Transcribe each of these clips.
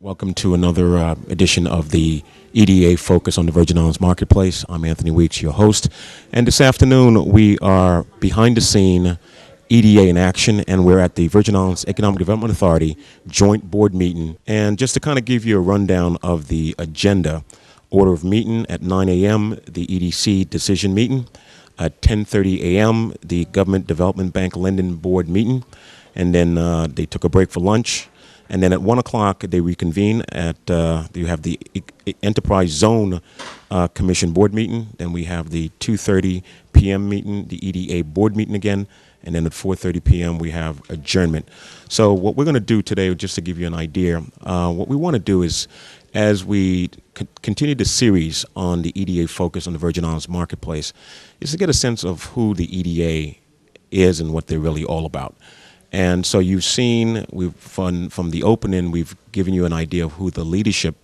Welcome to another edition of the EDA Focus on the Virgin Islands Marketplace. I'm Anthony Weeks, your host. And this afternoon, we are behind the scene EDA in action, and we're at the Virgin Islands Economic Development Authority joint board meeting. And just to kind of give you a rundown of the agenda, order of meeting at 9 a.m., the EDC decision meeting. At 10:30 a.m., the Government Development Bank Lending Board meeting. And then they took a break for lunch. And then at 1 o'clock, they reconvene at, you have the Enterprise Zone Commission board meeting. Then we have the 2:30 p.m. meeting, the EDA board meeting again. And then at 4:30 p.m., we have adjournment. So what we're going to do today, just to give you an idea, what we want to do is, as we continue the series on the EDA Focus on the Virgin Islands Marketplace, is to get a sense of who the EDA is and what they're really all about. And so you've seen, from the opening, we've given you an idea of who the leadership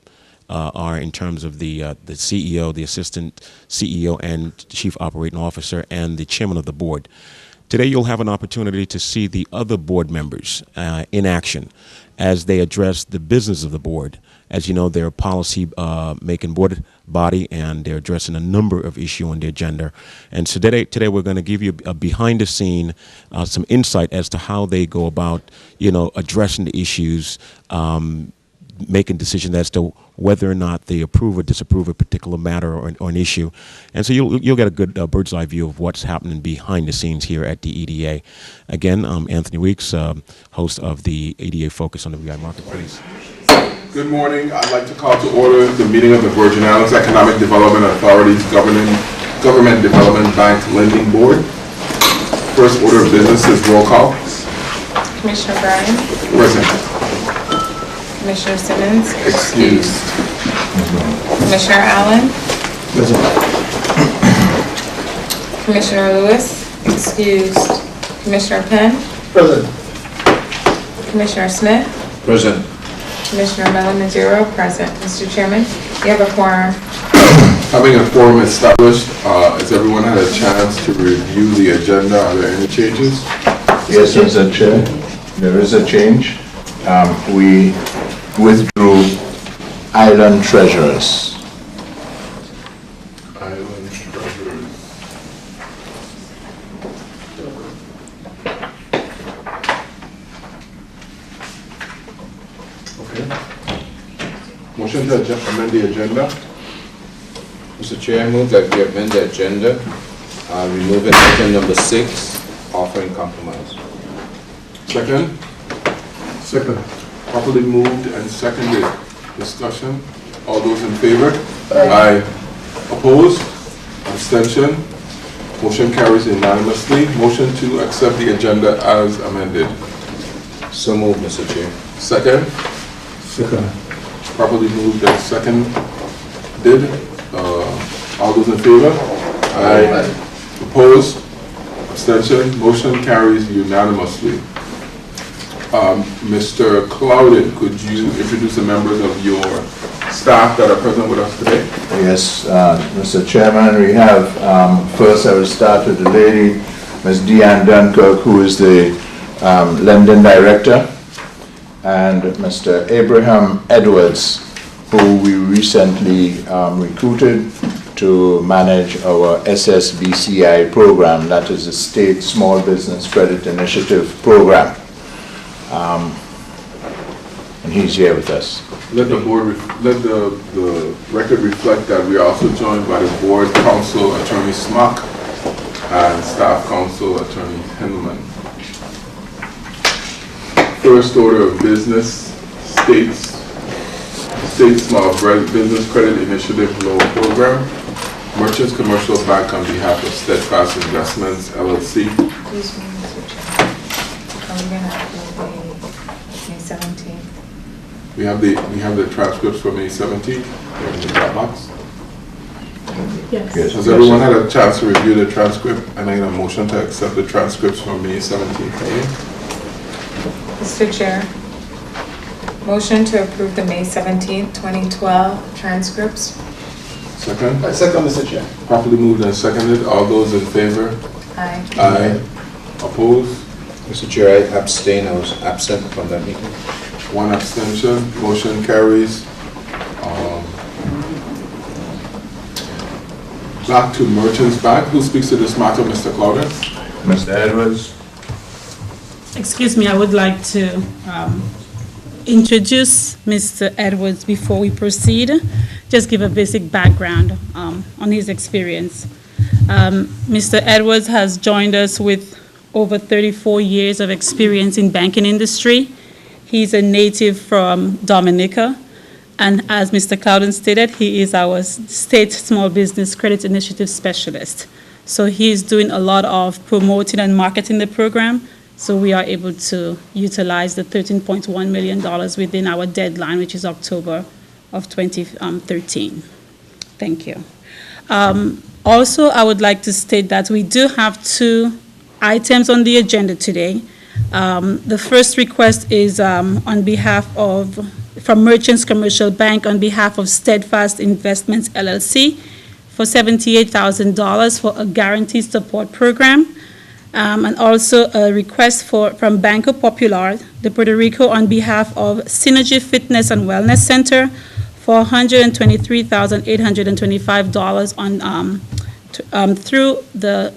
are in terms of the CEO, the assistant CEO, and chief operating officer, and the chairman of the board. Today you'll have an opportunity to see the other board members in action as they address the business of the board. As you know, they're a policy-making board body, and they're addressing a number of issues on the agenda. And so today we're going to give you a behind-the-scene, some insight as to how they go about, addressing the issues, making decisions as to whether or not they approve or disapprove a particular matter or an issue. And so you'll get a good bird's eye view of what's happening behind the scenes here at the EDA. Again, I'm Anthony Weeks, host of the EDA Focus on the VI Marketplace. Good morning. I'd like to call to order the meeting of the Virgin Islands Economic Development Authority's Government Development Bank Lending Board. First order of business is roll call. Commissioner Bryan? Present. Commissioner Simmons? Excused. Commissioner Allen? Present. Commissioner Lewis? Excused. Commissioner Penn? Present. Commissioner Smith? Present. Commissioner Melanazero? Present. Mr. Chairman, you have a quorum. Having a quorum established, has everyone had a chance to review the agenda? Are there any changes? Yes, Mr. Chair, there is a change. We withdrew Island Treasurers. Island Treasurers. Okay. Motion to amend the agenda. Mr. Chair, I move that we amend the agenda, removing item number 6, offering compromise. Second? Second. Properly moved and seconded. Discussion. All those in favor? Aye. Opposed? Abstention? Motion carries unanimously. Motion to accept the agenda as amended. So moved, Mr. Chair. Second? Second. Properly moved and seconded. All those in favor? Aye. Opposed? Abstention? Motion carries unanimously. Mr. Clouden, could you introduce the members of your staff that are present with us today? Yes, Mr. Chairman, we have, first I will start with the lady, Ms. Deanne Dunkirk, who is the lending director, and Mr. Abraham Edwards, who we recently recruited to manage our SSBCI program, that is the State Small Business Credit Initiative program. And he's here with us. Let the board, let the record reflect that we are also joined by the board counsel, Attorney Smock, and staff counsel, Attorney Henleman. First order of business, State Small Business Credit Initiative Loan Program. Merchants Commercial Bank on behalf of Steadfast Investments, LLC. Excuse me, Mr. Chairman. Are we going to have May 17th? We have the transcripts for May 17th in the Dropbox. Yes. Has everyone had a chance to review the transcript? And I need a motion to accept the transcripts for May 17th meeting. Mr. Chair, motion to approve the May 17th, 2012 transcripts. Second? I second, Mr. Chair. Properly moved and seconded. All those in favor? Aye. Aye. Opposed? Mr. Chair, I abstain. I was absent from that meeting. one abstention. Motion carries. Back to Merchants Bank. Who speaks to this matter, Mr. Clouden? Mr. Edwards? Excuse me, I would like to introduce Mr. Edwards before we proceed. Just give a basic background on his experience. Mr. Edwards has joined us with over 34 years of experience in banking industry. He's a native from Dominica, and as Mr. Clouden stated, he is our State Small Business Credit Initiative Specialist. So he is doing a lot of promoting and marketing the program, so we are able to utilize the $13.1 million within our deadline, which is October of 2013. Thank you. Also, I would like to state that we do have 2 items on the agenda today. The first request is on behalf of, from Merchants Commercial Bank on behalf of Steadfast Investments LLC for $78,000 for a guaranteed support program. And also a request from Banco Popular de Puerto Rico on behalf of Synergy Fitness and Wellness Center for $123,825 through the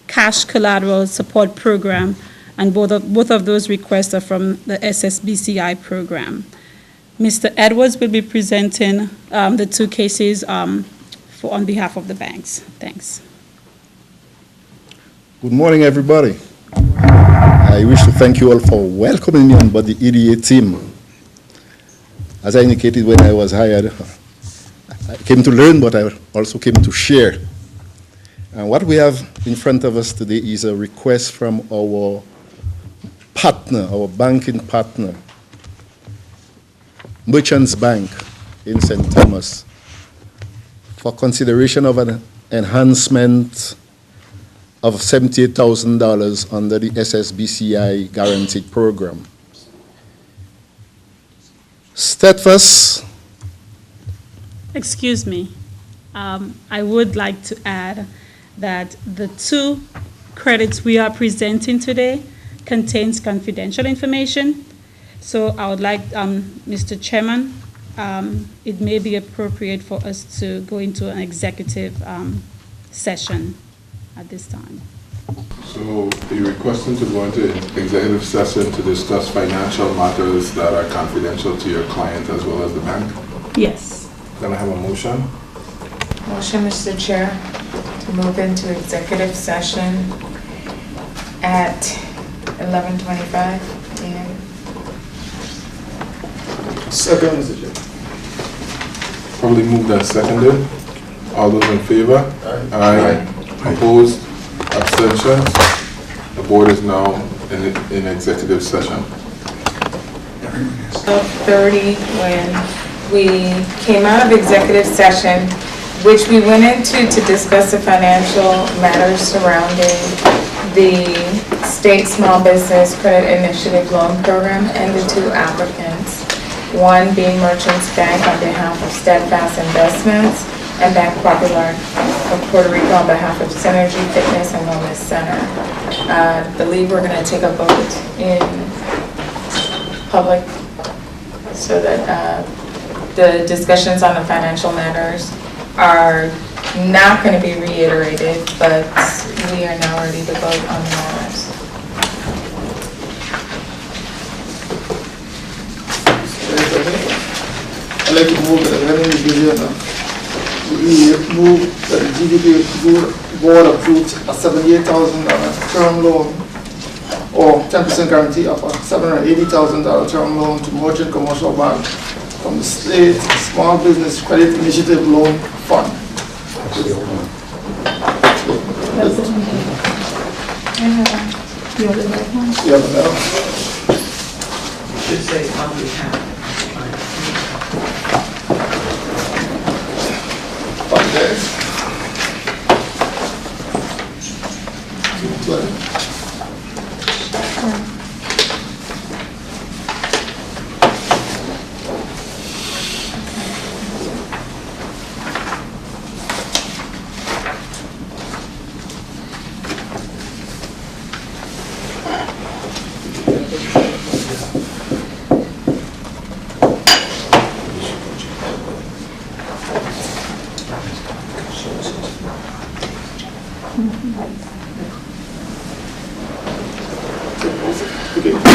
Cash Collateral Support Program, and both of those requests are from the SSBCI program. Mr. Edwards will be presenting the 2 cases on behalf of the banks. Thanks. Good morning, everybody. I wish to thank you all for welcoming me on board the EDA team. As I indicated when I was hired, I came to learn, but I also came to share. And what we have in front of us today is a request from our partner, our banking partner, Merchants Bank in St. Thomas, for consideration of an enhancement of $78,000 under the SSBCI guaranteed program. Steadfast. Excuse me. I would like to add that the 2 credits we are presenting today contains confidential information. So I would like, Mr. Chairman, it may be appropriate for us to go into an executive session at this time. So you're requesting to go into executive session to discuss financial matters that are confidential to your client as well as the bank? Yes. Can I have a motion? Motion, Mr. Chair, to move into executive session at 11:25 a.m. Second, Mr. Chair. Probably moved and seconded. All those in favor? Aye. Opposed? Abstentions? The board is now in executive session. 12:30 when we came out of executive session, which we went into to discuss the financial matters surrounding the State Small Business Credit Initiative Loan Program and the 2 applicants, one being Merchants Bank on behalf of Steadfast Investments and Bank Popular of Puerto Rico on behalf of Synergy Fitness and Wellness Center. I believe we're going to take a vote in public so that the discussions on the financial matters are not going to be reiterated, but we are now ready to vote on the matters. I'd like to move that the revenue division, we move that the GDP board approved a $78,000 term loan or 10% guarantee of a $780,000 term loan to Merchant Commercial Bank from the State Small Business Credit Initiative Loan Fund. Yeah, but now. Should say on behalf.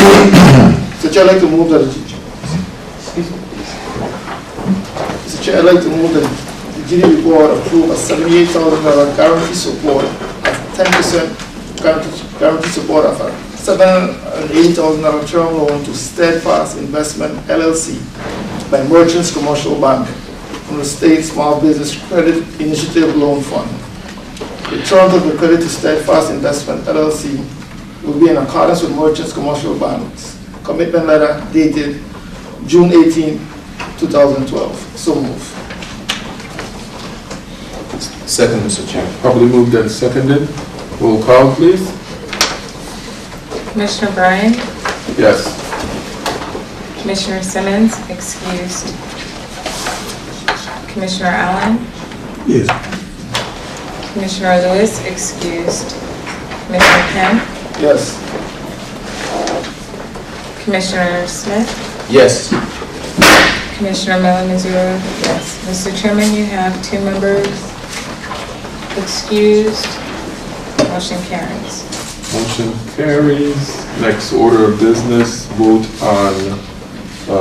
Mr. Chair, I'd like to move that Mr. Chair, I'd like to move that the GDP board approve a $78,000 guarantee support of 10% guarantee support of a $780,000 term loan to Steadfast Investment LLC by Merchants Commercial Bank from the State Small Business Credit Initiative Loan Fund. The terms of the credit to Steadfast Investment LLC will be in accordance with Merchants Commercial Bank's commitment letter dated June 18, 2012. So move. Second, Mr. Chair. Properly moved and seconded. Roll call, please. Commissioner Bryan, Yes. Commissioner Simmons, excused. Commissioner Allen, Yes. Commissioner Lewis, excused. Commissioner Penn, Yes. Commissioner Smith, Yes. Commissioner Miller-Mizzuro, yes. Mr. Chairman, you have 2 members excused. Motion carries. Motion carries. Next order of business, vote on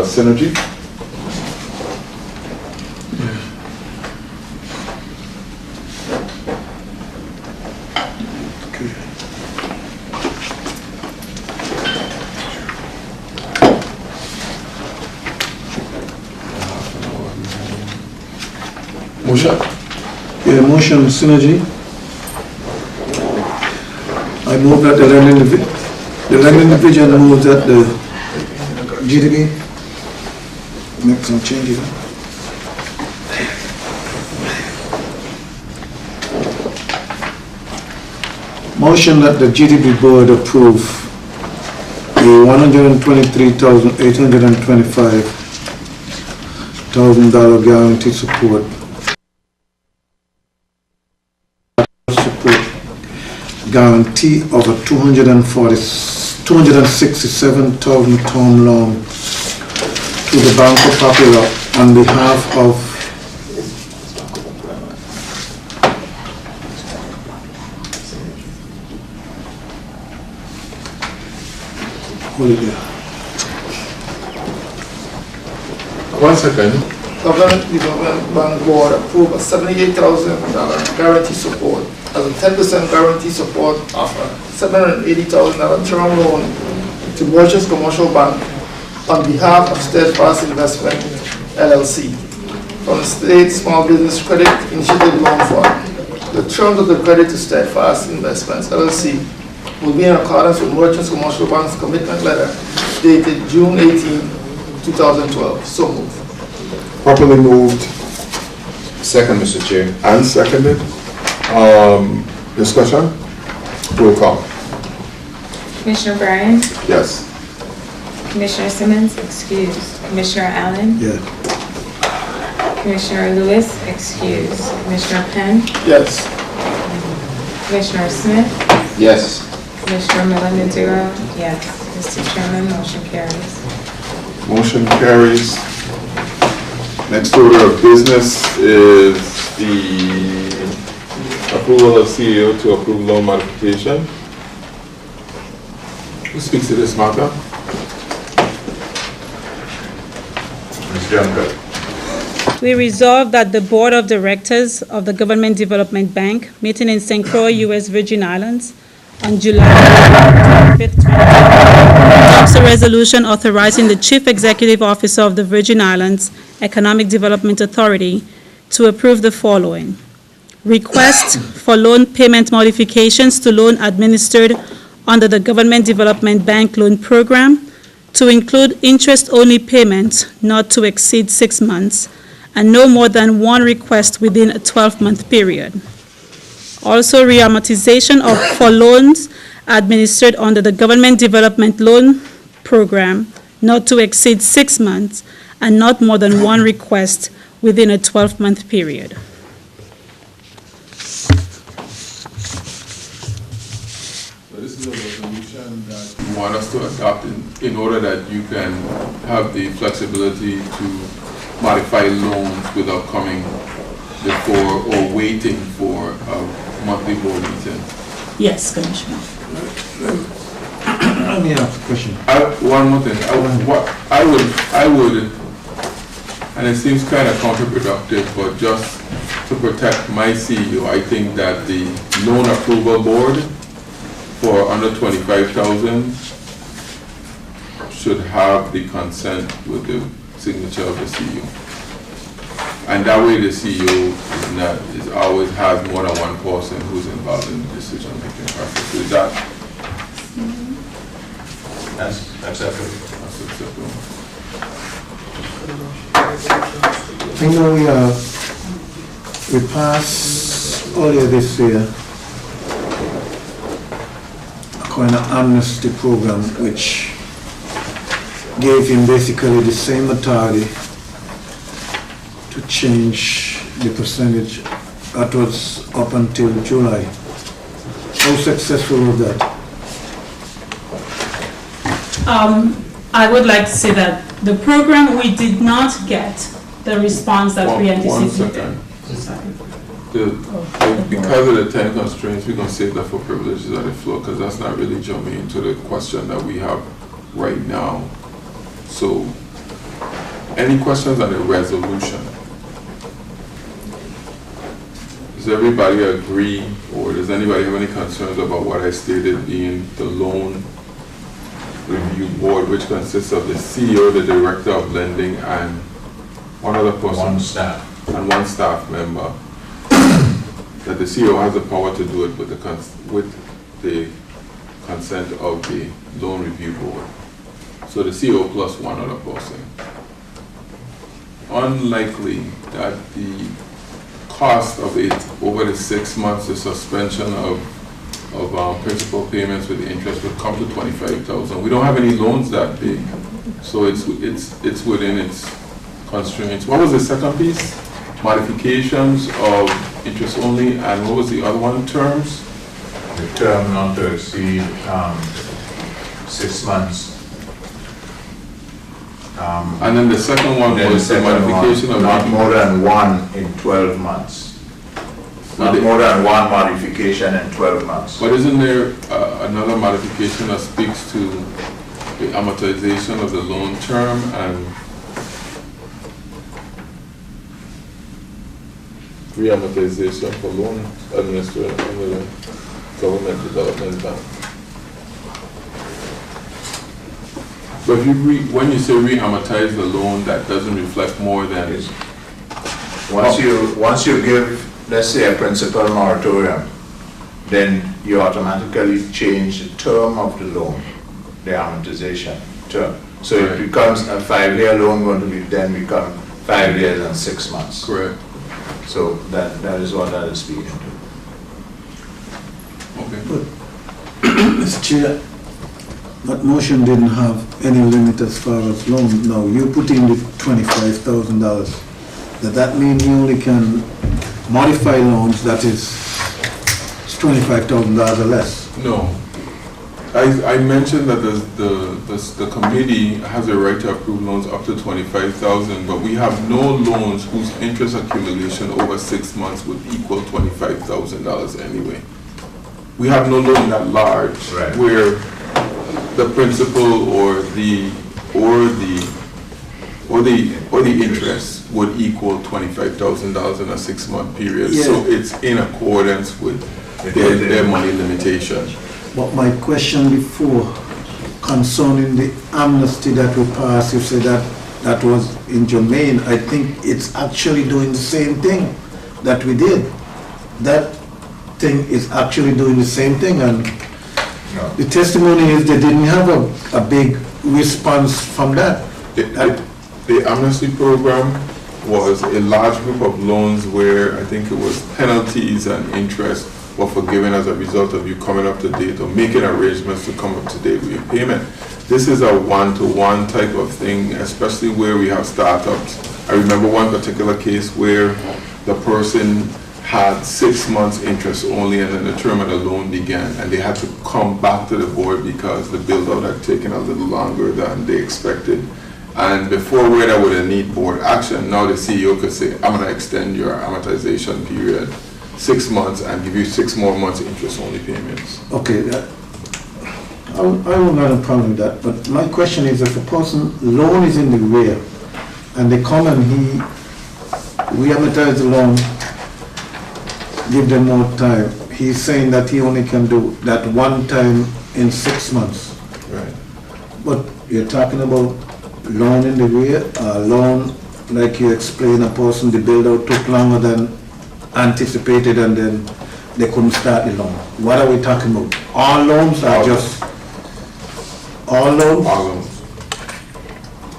synergy. Motion. Yeah, motion synergy. I move that the lending division moves that the GDP make some changes. Motion that the GDP board approve the $123,825,000 guaranteed support guarantee of a 267,000 term loan to the Banco Popular on behalf of One second. Government Development Bank Board approve a $78,000 guarantee support as a 10% guarantee support of a $780,000 term loan to Merchants Commercial Bank on behalf of Steadfast Investment LLC from the State Small Business Credit Initiative Loan Fund. The terms of the credit to Steadfast Investments LLC will be in accordance with Merchants Commercial Bank's commitment letter dated June 18, 2012. So moved. Properly moved Second, Mr. Chair. and seconded. Discussion? Roll call. Commissioner Bryan, Yes. Commissioner Simmons, excused. Commissioner Allen, yeah. Commissioner Lewis, excused. Commissioner Penn, Yes. Commissioner Smith, Yes. Commissioner Miller-Mizzuro, yes. Mr. Chairman, motion carries. Motion carries. Next order of business is the approval of CEO to approve loan modification. Who speaks to this matter? Ms. Bianca. We resolve that the Board of Directors of the Government Development Bank, meeting in St. Croix, U.S. Virgin Islands, on July 25th, 2020, adopts a resolution authorizing the Chief Executive Officer of the Virgin Islands Economic Development Authority to approve the following: request for loan payment modifications to loan administered under the Government Development Bank Loan Program to include interest-only payments not to exceed 6 months and no more than one request within a 12-month period. Also, reamortization for loans administered under the Government Development Loan Program not to exceed 6 months and not more than one request within a 12-month period. So this is a resolution that you want us to adopt in order that you can have the flexibility to modify loans without coming before or waiting for a monthly board meeting. Yes, Commissioner. Let me ask a question. One more thing, I would, and it seems kind of counterproductive, but just to protect my CEO, I think that the loan approval board for under 25,000 should have the consent with the signature of the CEO. And that way the CEO always has more than one person who's involved in the decision-making process. Is that? That's acceptable. That's acceptable. I know we passed earlier this year a kind of amnesty program which gave him basically the same authority to change the percentage that was up until July. How successful was that? I would like to say that the program, we did not get the response that we anticipated. 1 second. Because of the time constraints, we're going to save that for privileges at the floor, because that's not really germane to the question that we have right now. So, any questions on the resolution? Does everybody agree, or does anybody have any concerns about what I stated being the loan review board, which consists of the CEO, the director of lending, and one other person? One staff. And one staff member. That the CEO has the power to do it with the consent of the loan review board. So the CEO plus one other person. Unlikely that the cost of it over the 6 months, the suspension of principal payments with interest would come to 25,000. We don't have any loans that big, so it's within its constraints. What was the second piece? Modifications of interest only, and what was the other one? Terms? The term not to exceed 6 months. And then the second one was the modification of not more than one in 12 months. Not more than one modification in 12 months. But isn't there another modification that speaks to the amortization of the loan term and re-amortization for loan administered under the Government Development Bank? But if when you say re-amortize the loan, that doesn't reflect more than... Once you give, let's say, a principal moratorium, then you automatically change the term of the loan, the amortization term. So it becomes a 5-year loan, going to then become 5 years and 6 months. Correct. So that is what that is speaking to. Okay. But, Mr. Chair, that motion didn't have any limit as far as loan. Now, you put in the $25,000. Does that mean you only can modify loans that is $25,000 or less? No. I mentioned that the committee has a right to approve loans up to 25,000, but we have no loans whose interest accumulation over 6 months would equal $25,000 anyway. We have no loan that large where the principal or the interest would equal $25,000 in a 6-month period. Yeah. So it's in accordance with their money limitation. But my question before concerning the amnesty that we passed, you said that was inhumane. I think it's actually doing the same thing that we did. That thing is actually doing the same thing, and the testimony is they didn't have a big response from that. The amnesty program was a large group of loans where I think it was penalties and interest were forgiven as a result of you coming up to date or making arrangements to come up to date with your payment. This is a one-to-one type of thing, especially where we have startups. I remember one particular case where the person had 6 months interest only, and then the term of the loan began, and they had to come back to the board because the build-out had taken a little longer than they expected. And before where that would need board action, now the CEO could say, I'm going to extend your amortization period 6 months and give you 6 more months interest only payments. Okay, I won't have a problem with that, but my question is, if a person loan is in the rear, and they come and we amortize the loan, give them more time, he's saying that he only can do that one time in 6 months. Right. But you're talking about loan in the rear, loan, like you explained, a person, the build-out took longer than anticipated and then they couldn't start the loan. What are we talking about? All loans are just, all loans? All loans.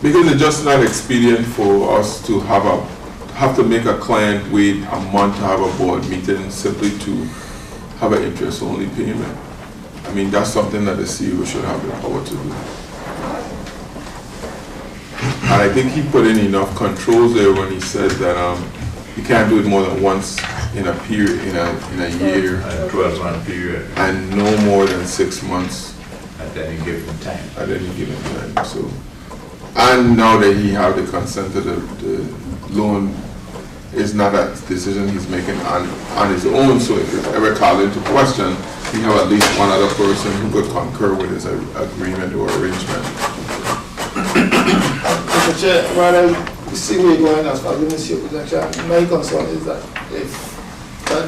Because it's just not expedient for us to have to make a client wait a month to have a board meeting simply to have an interest-only payment. I mean, that's something that the CEO should have the power to do. And I think he put in enough controls there when he said that you can't do it more than once in a period, in a year. A 12-month period And no more than 6 months at any given time. at any given time. So, and now that he have the consent of the loan, is not a decision he's making on his own. So if it's ever called into question, he have at least one other person who could concur with his agreement or arrangement. Mr. Chair, rather, you see where you're going as far as the Ministry of Protection. My concern is that if that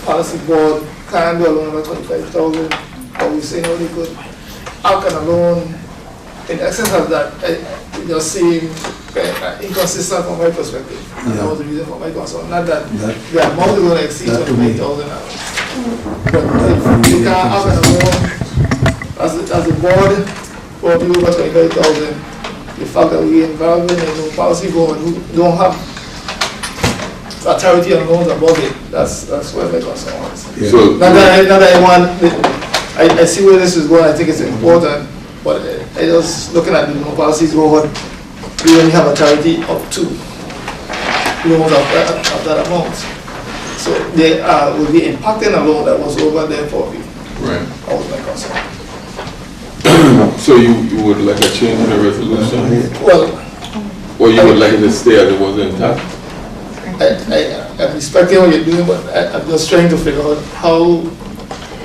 policy board can do a loan of 25,000, but we say no, they could, how can a loan in excess of that, it just seem inconsistent from my perspective. And that was the reason for my concern. Not that the amount is going to exceed 25,000 now. But if you can't have a loan as a board, for people over 25,000, the fact that we involved in a policy board who don't have authority on loans above it, that's where my concern is. Yeah. So, Not that I want, I see where this is going, I think it's important, but I just looking at the loan policies board, we only have authority up to loans of that amount. So they will be impacting a loan that was over there for me. right. That was my concern. So you would like a change in the resolution? Well, Or you would like it to stay as it was intact? I'm respecting what you're doing, but I'm just trying to figure out how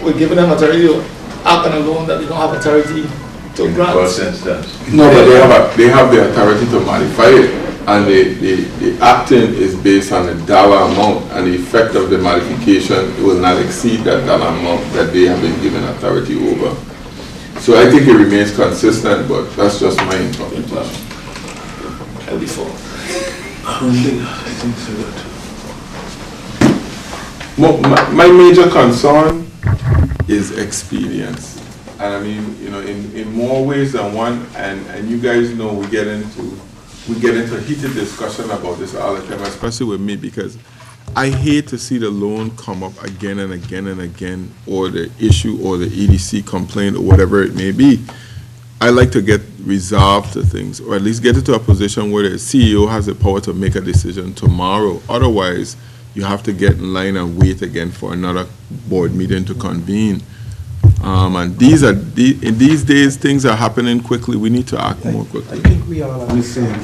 we're giving them authority to act on a loan that they don't have authority to grant. First instance. No, but they have the authority to modify it, and the acting is based on the dollar amount, and the effect of the modification will not exceed that dollar amount that they have been given authority over. So I think it remains consistent, but that's just my interpretation. Before. My major concern is experience. And I mean, you know, in more ways than one, and you guys know we get into heated discussion about this all the time, especially with me, because I hate to see the loan come up again and again and again, or the issue or the EDC complaint or whatever it may be. I like to get resolved to things, or at least get it to a position where the CEO has the power to make a decision tomorrow. Otherwise, you have to get in line and wait again for another board meeting to convene. And in these days, things are happening quickly. We need to act more quickly. I think we all are the same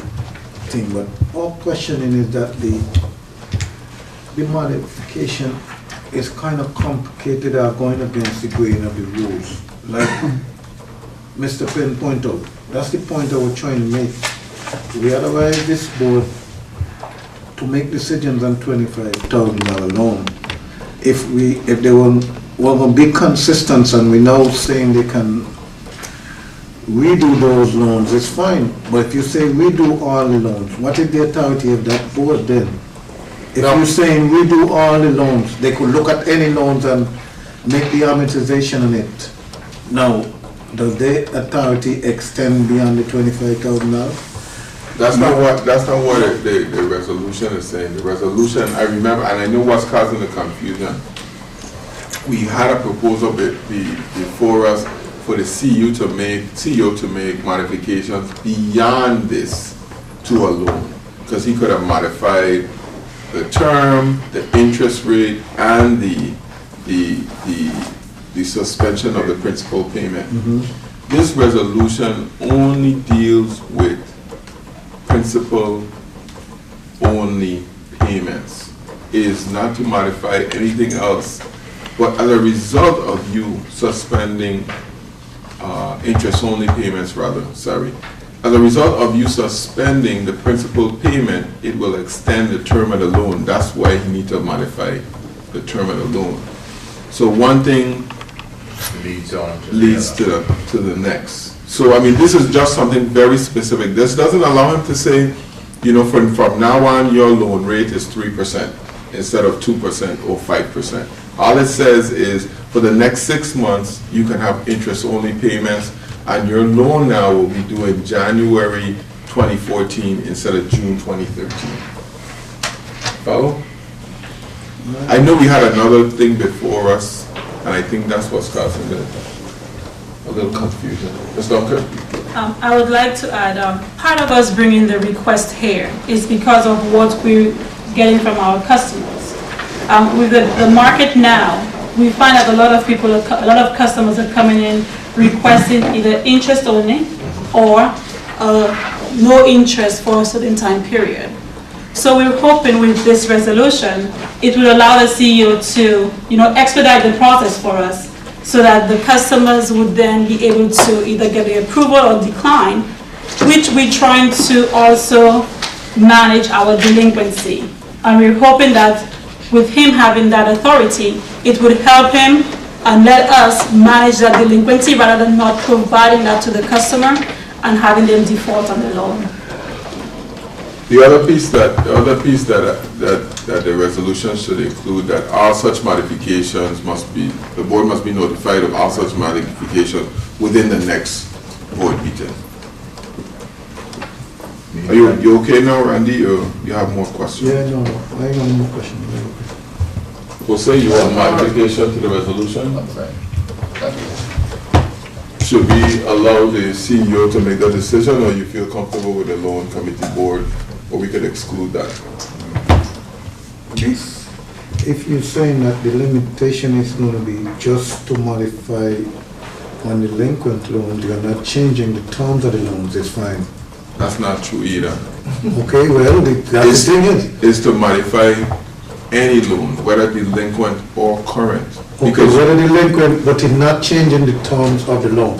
thing, but our questioning is that the modification is kind of complicated, going against the grain of the rules. Like Mr. Penn pointed out, that's the point I was trying to make. We advise this board to make decisions on $25,000 loan. If they were going to be consistent and we now saying they can redo those loans, it's fine. But if you say redo all the loans, what is the authority of that board then? If you're saying redo all the loans, they could look at any loans and make the amortization on it. Now, does their authority extend beyond the $25,000? That's not what the resolution is saying. The resolution, I remember, and I know what's causing the confusion. We had a proposal before us for the CEO to make modifications beyond this to a loan, because he could have modified the term, the interest rate, and the suspension of the principal payment. Mm-hmm. This resolution only deals with principal only payments. It is not to modify anything else. But as a result of you suspending interest-only payments rather, sorry. As a result of you suspending the principal payment, it will extend the term of the loan. That's why you need to modify the term of the loan. So one thing Leads on to leads to the next. So, I mean, this is just something very specific. This doesn't allow him to say, you know, from now on, your loan rate is 3% instead of 2% or 5%. All it says is, for the next 6 months, you can have interest-only payments, and your loan now will be due in January 2014 instead of June 2013. Follow? I know we had another thing before us, and I think that's what's causing a little confusion. Ms. Duncan? I would like to add, part of us bringing the request here is because of what we're getting from our customers. With the market now, we find that a lot of customers are coming in requesting either interest only or no interest for a certain time period. So we're hoping with this resolution, it will allow the CEO to, expedite the process for us, so that the customers would then be able to either get the approval or decline, which we're trying to also manage our delinquency. And we're hoping that with him having that authority, it would help him and let us manage that delinquency rather than not providing that to the customer and having them default on the loan. The other piece that the resolution should include, that all such modifications the board must be notified of all such modifications within the next board meeting. Are you okay now, Randy, or you have more questions? Yeah, no, I have no more question. Jose, you want modification to the resolution? Thank you. Should we allow the CEO to make that decision, or you feel comfortable with the loan committee board, or we could exclude that? If you're saying that the limitation is going to be just to modify on delinquent loans, you're not changing the terms of the loans, it's fine. That's not true either. Okay, well, that's the thing is to modify any loan, whether delinquent or current. Okay, whether delinquent, but it's not changing the terms of the loan.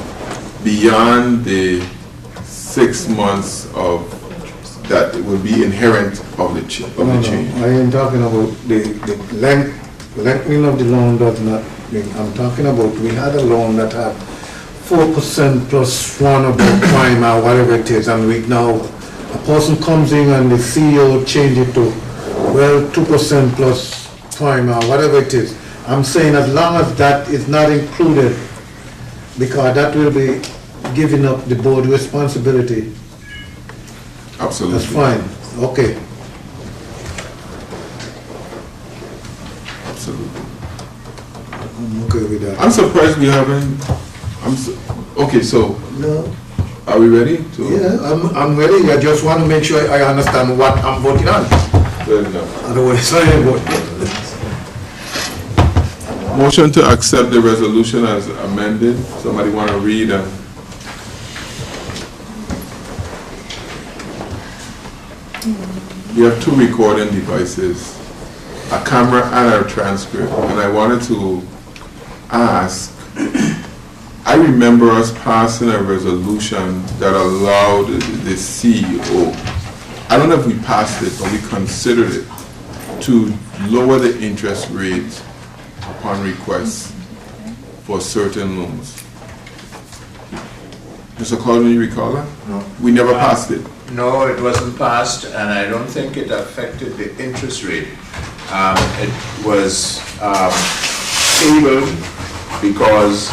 Beyond the 6 months of that will be inherent of the change. I am talking about the lengthening of the loan does not mean, I'm talking about, we had a loan that had 4% plus 1 about prime or whatever it is, and we now, a person comes in and the CEO change it to, 2% plus prime or whatever it is. I'm saying as long as that is not included, because that will be giving up the board responsibility. Absolutely. That's fine, okay. Absolutely. I'm okay with that. I'm surprised we haven't, okay, so. No. Are we ready to? Yeah, I'm ready. I just want to make sure I understand what I'm voting on. Fair enough. Otherwise, I ain't voting. Motion to accept the resolution as amended. Somebody want to read? We have 2 recording devices, a camera and a transcript, and I wanted to ask, I remember us passing a resolution that allowed the CEO, I don't know if we passed it, but we considered it, to lower the interest rate upon request for certain loans. Mr. Claude, do you recall that? No. We never passed it. No, it wasn't passed, and I don't think it affected the interest rate. It was tabled because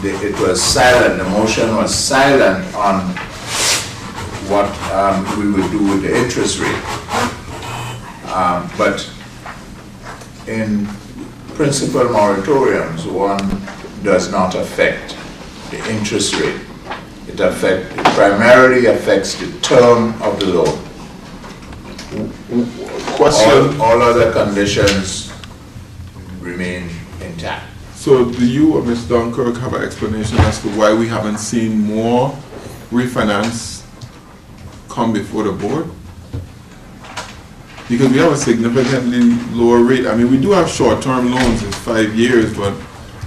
it was silent, the motion was silent on what we would do with the interest rate. But in principal moratoriums, one does not affect the interest rate. It primarily affects the term of the loan. Question. All other conditions remain intact. So do you or Ms. Dunkirk have an explanation as to why we haven't seen more refinance come before the board? Because we have a significantly lower rate. I mean, we do have short-term loans in 5 years, but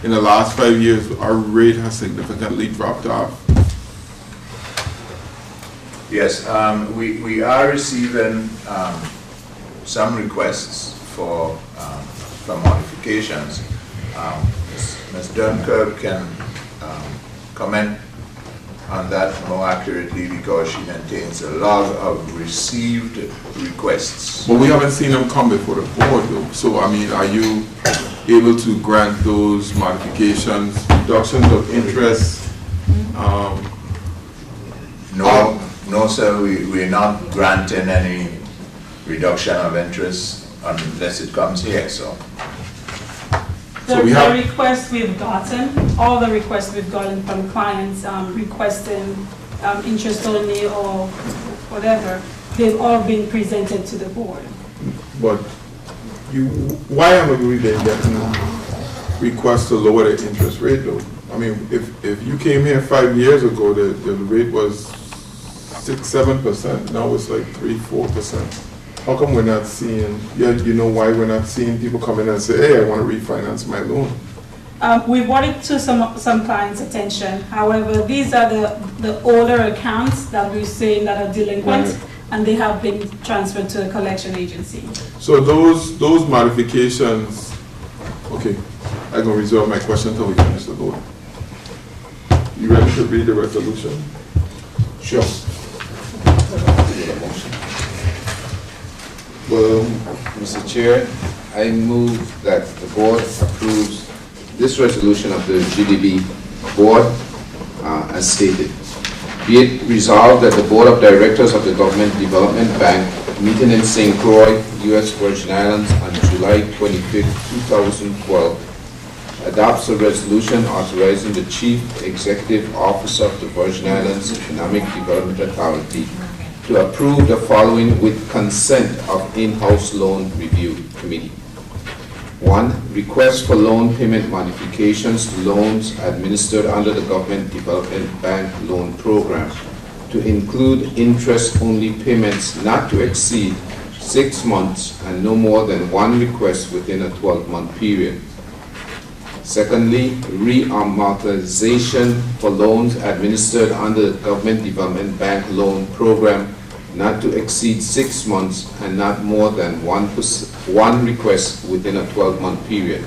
in the last 5 years, our rate has significantly dropped off. Yes, we are receiving some requests for modifications. Ms. Dunkirk can comment on that more accurately because she maintains a log of received requests. But we haven't seen them come before the board though. So, I mean, are you able to grant those modifications, reductions of interest? No, sir, we're not granting any reduction of interest unless it comes here, so. The requests we've gotten, all the requests we've gotten from clients requesting interest only or whatever, they've all been presented to the board. But why haven't we been getting requests to lower the interest rate though? I mean, if you came here 5 years ago, the rate was 6-7%, now it's like 3-4%. How come we're not seeing, you know why we're not seeing people come in and say, hey, I want to refinance my loan? We brought it to some clients' attention. However, these are the older accounts that we're saying that are delinquent, Right. and they have been transferred to a collection agency. So those modifications, okay, I'm going to reserve my question until we finish the vote. You ready to read the resolution? Sure. Well, Mr. Chair, I move that the board approves this resolution of the GDB board as stated. Be it resolved that the Board of Directors of the Government Development Bank, meeting in St. Croix, U.S. Virgin Islands on July 25, 2012, adopts a resolution authorizing the Chief Executive Officer of the Virgin Islands Economic Development Authority to approve the following with consent of in-house loan review committee. 1. Request for loan payment modifications to loans administered under the Government Development Bank Loan Program to include interest-only payments not to exceed 6 months and no more than one request within a 12-month period. Secondly, reamortization for loans administered under the Government Development Bank Loan Program not to exceed 6 months and not more than one request within a 12-month period.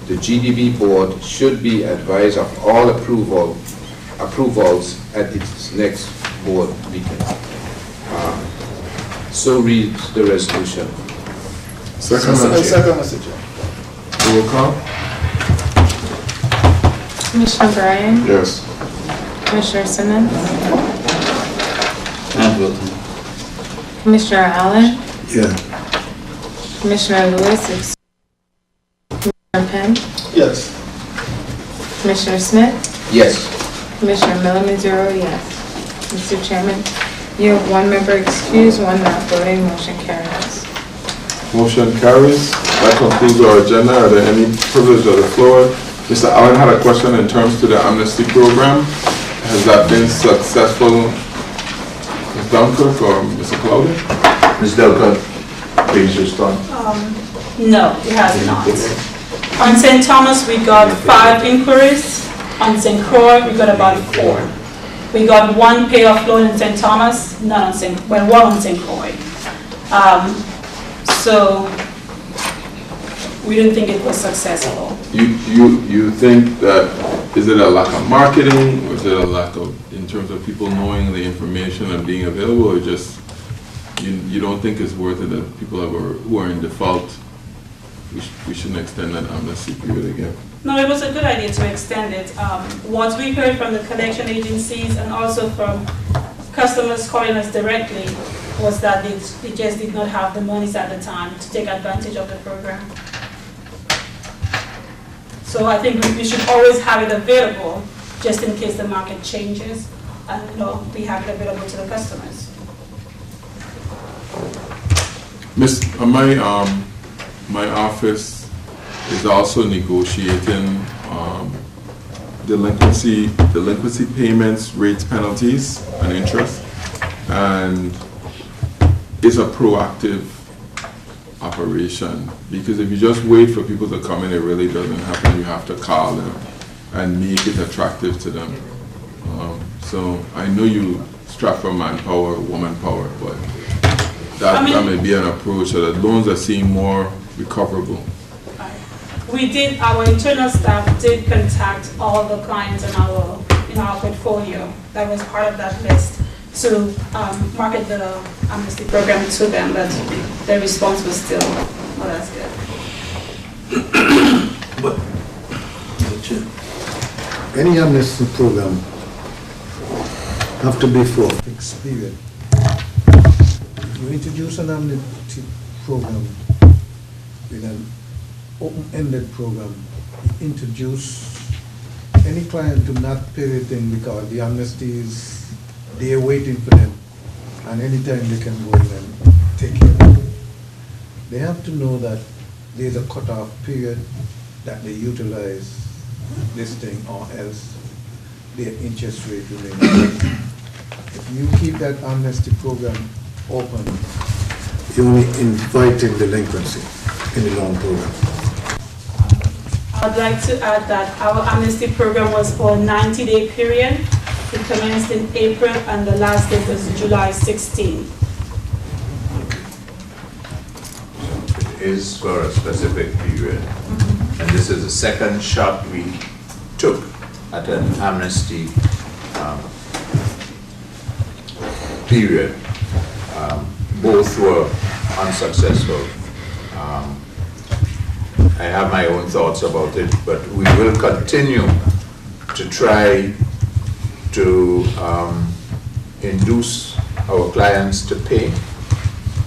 The GDB board should be advised of all approvals at its next board meeting. So reads the resolution. second, Second, Mr. Chair. roll call? Commissioner Bryan? Yes. Commissioner Simmons? Not voting. Commissioner Allen? Yeah. Commissioner Lewis? Commissioner Penn? Yes. Commissioner Smith? Yes. Commissioner Miller Mazzuro, yes. Mr. Chairman, you have one member excused, one not voting, motion carries. Motion carries. That concludes our agenda. Are there any privilege of the floor? Mr. Allen had a question in terms to the amnesty program. Has that been successful? Ms. Dunkirk or Mr. Cloudy? Ms. Dunkirk, please respond. No, it has not. On St. Thomas, we got 5 inquiries. On St. Croix, we got about 4. We got 1 payoff loan in St. Thomas, one on St. Croix. So we didn't think it was successful. You think that, is it a lack of marketing, or is it a lack of, in terms of people knowing the information and being available, or just, you don't think it's worth it that people who are in default, we shouldn't extend that amnesty period again? No, it was a good idea to extend it. What we heard from the collection agencies and also from customers calling us directly was that they just did not have the monies at the time to take advantage of the program. So I think we should always have it available just in case the market changes, and we have it available to the customers. My office is also negotiating delinquency payments, rates, penalties, and interest, and it's a proactive operation. Because if you just wait for people to come in, it really doesn't happen. You have to call them and make it attractive to them. So I know you strap for manpower, woman power, but that may be an approach so that loans are seen more recoverable. Our internal staff did contact all the clients in our portfolio that was part of that list to market the amnesty program to them, but their response was still not as good. But, any amnesty program have to be for fixed period. You introduce an amnesty program with an open-ended program. You introduce any client to not pay the thing because the amnesty is, they're waiting for them, and anytime they can go in and take care of it. They have to know that there's a cutoff period that they utilize this thing, or else their interest rate will remain. If you keep that amnesty program open, you're only inviting delinquency in the loan program. I'd like to add that our amnesty program was for a 90-day period. It commenced in April and the last date was July 16. It is for a specific period. And this is the second shot we took at an amnesty period. Both were unsuccessful. I have my own thoughts about it, but we will continue to try to induce our clients to pay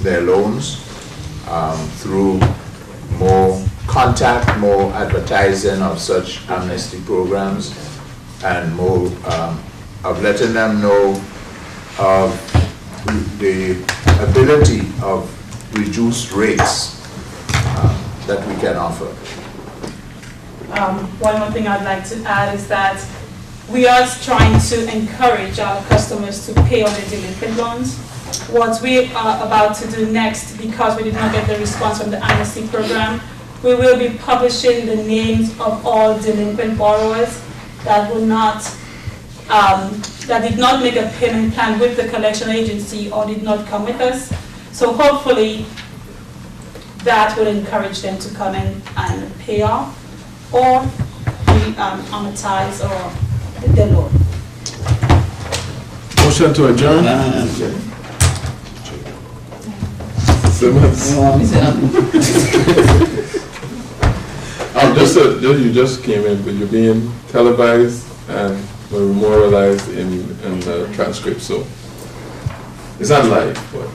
their loans through more contact, more advertising of such amnesty programs, and more of letting them know of the ability of reduced rates that we can offer. One more thing I'd like to add is that we are trying to encourage our customers to pay on their delinquent loans. What we are about to do next, because we did not get the response from the amnesty program, we will be publishing the names of all delinquent borrowers that will not, that did not make a payment plan with the collection agency or did not come with us. So hopefully that will encourage them to come in and pay off or amortize or the loan. Motion to adjourn? Simmons? You just came in, but you're being televised and memorialized in the transcript, so it's not live, but.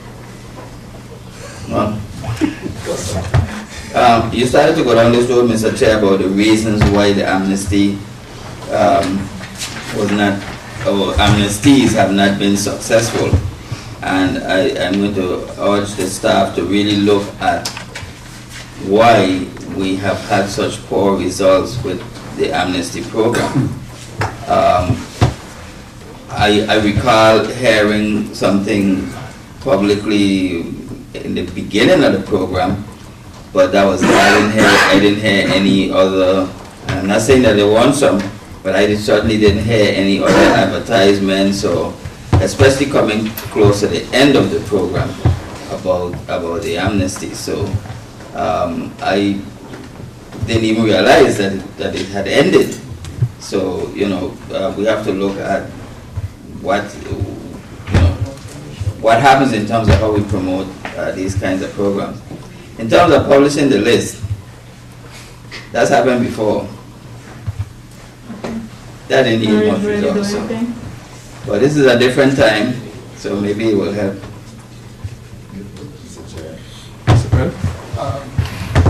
You started to go down this road, Mr. Chair, about the reasons why the amnesty was not, or amnesties have not been successful. And I'm going to urge the staff to really look at why we have had such poor results with the amnesty program. I recall hearing something publicly in the beginning of the program, but that was, I didn't hear any other, I'm not saying that there weren't some, but I certainly didn't hear any other advertisements, or especially coming close to the end of the program about the amnesty. So I didn't even realize that it had ended. So, you know, we have to look at what happens in terms of how we promote these kinds of programs. In terms of publishing the list, that's happened before. That didn't yield much results. But this is a different time, so maybe it will help.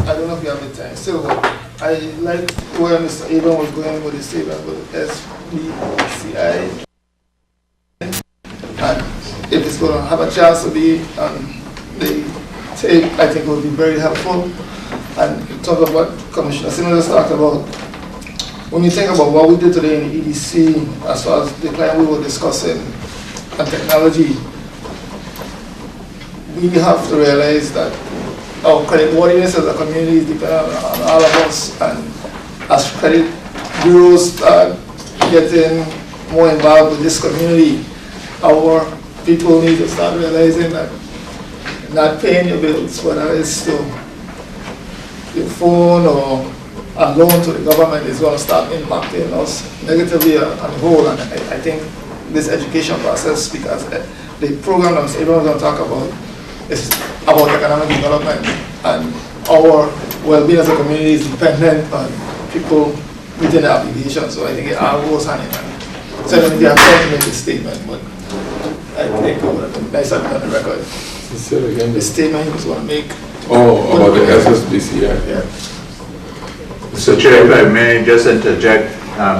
I don't know if you have the time. So I like where Mr. Abram was going with the statement with SBCI. And if it's going to have a chance to be the tape, I think it will be very helpful. And talk about what Commissioner Simmons talked about. When you think about what we did today in the EDC, as far as the client we were discussing and technology, we have to realize that our credit worthiness as a community is dependent on all of us, and as credit bureaus start getting more involved with this community, our people need to start realizing that not paying your bills, whether it's to your phone or a loan to the government, is going to start impacting us negatively on the whole. And I think this education process, because the program that everyone's going to talk about is about economic development, and our well-being as a community is dependent on people meeting the obligation. So I think it all goes hand in hand. So I don't think I have time to make a statement, but I think it would have been nice to have it on the record. The statement he was going to make. Oh, about the SSBC, yeah. Mr. Chair, if I may just interject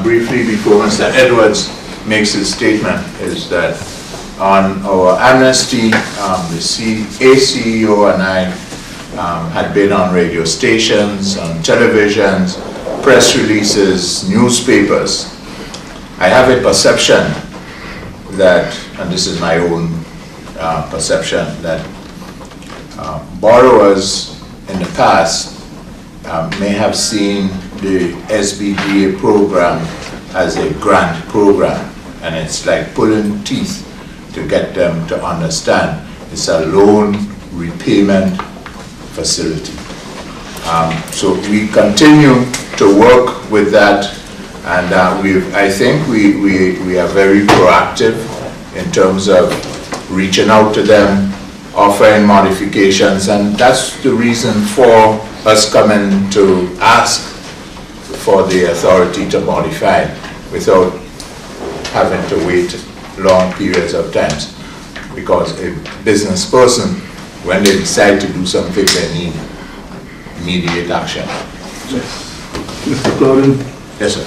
briefly before Mr. Edwards makes his statement, is that on our amnesty, the CEO and I had been on radio stations, on televisions, press releases, newspapers. I have a perception that, and this is my own perception, that borrowers in the past may have seen the SBDA program as a grant program, and it's like pulling teeth to get them to understand it's a loan repayment facility. So we continue to work with that, and I think we are very proactive in terms of reaching out to them, offering modifications, and that's the reason for us coming to ask for the authority to modify without having to wait long periods of time, because a business person, when they decide to do something, they need immediate action. Mr. Claudine? Yes, sir.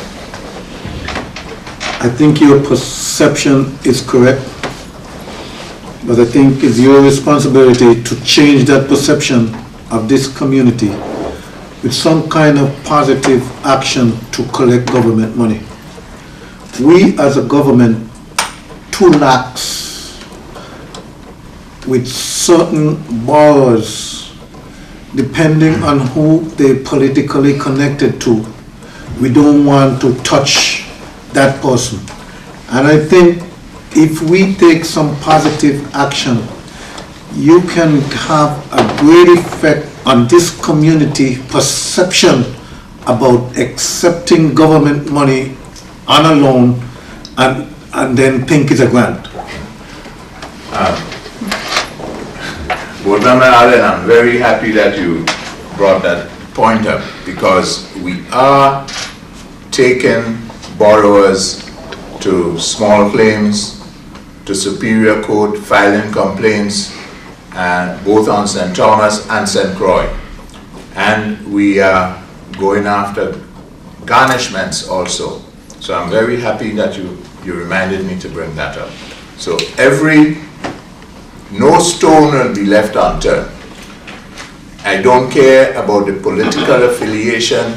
I think your perception is correct, but I think it's your responsibility to change that perception of this community with some kind of positive action to collect government money. We as a government too lax with certain borrowers, depending on who they're politically connected to. We don't want to touch that person. And I think if we take some positive action, you can have a great effect on this community perception about accepting government money on a loan and then think it's a grant. Board Member Allen, I'm very happy that you brought that point up, because we are taking borrowers to small claims, to Superior Court, filing complaints, and both on St. Thomas and St. Croix. And we are going after garnishments also. So I'm very happy that you reminded me to bring that up. So no stone will be left unturned. I don't care about the political affiliation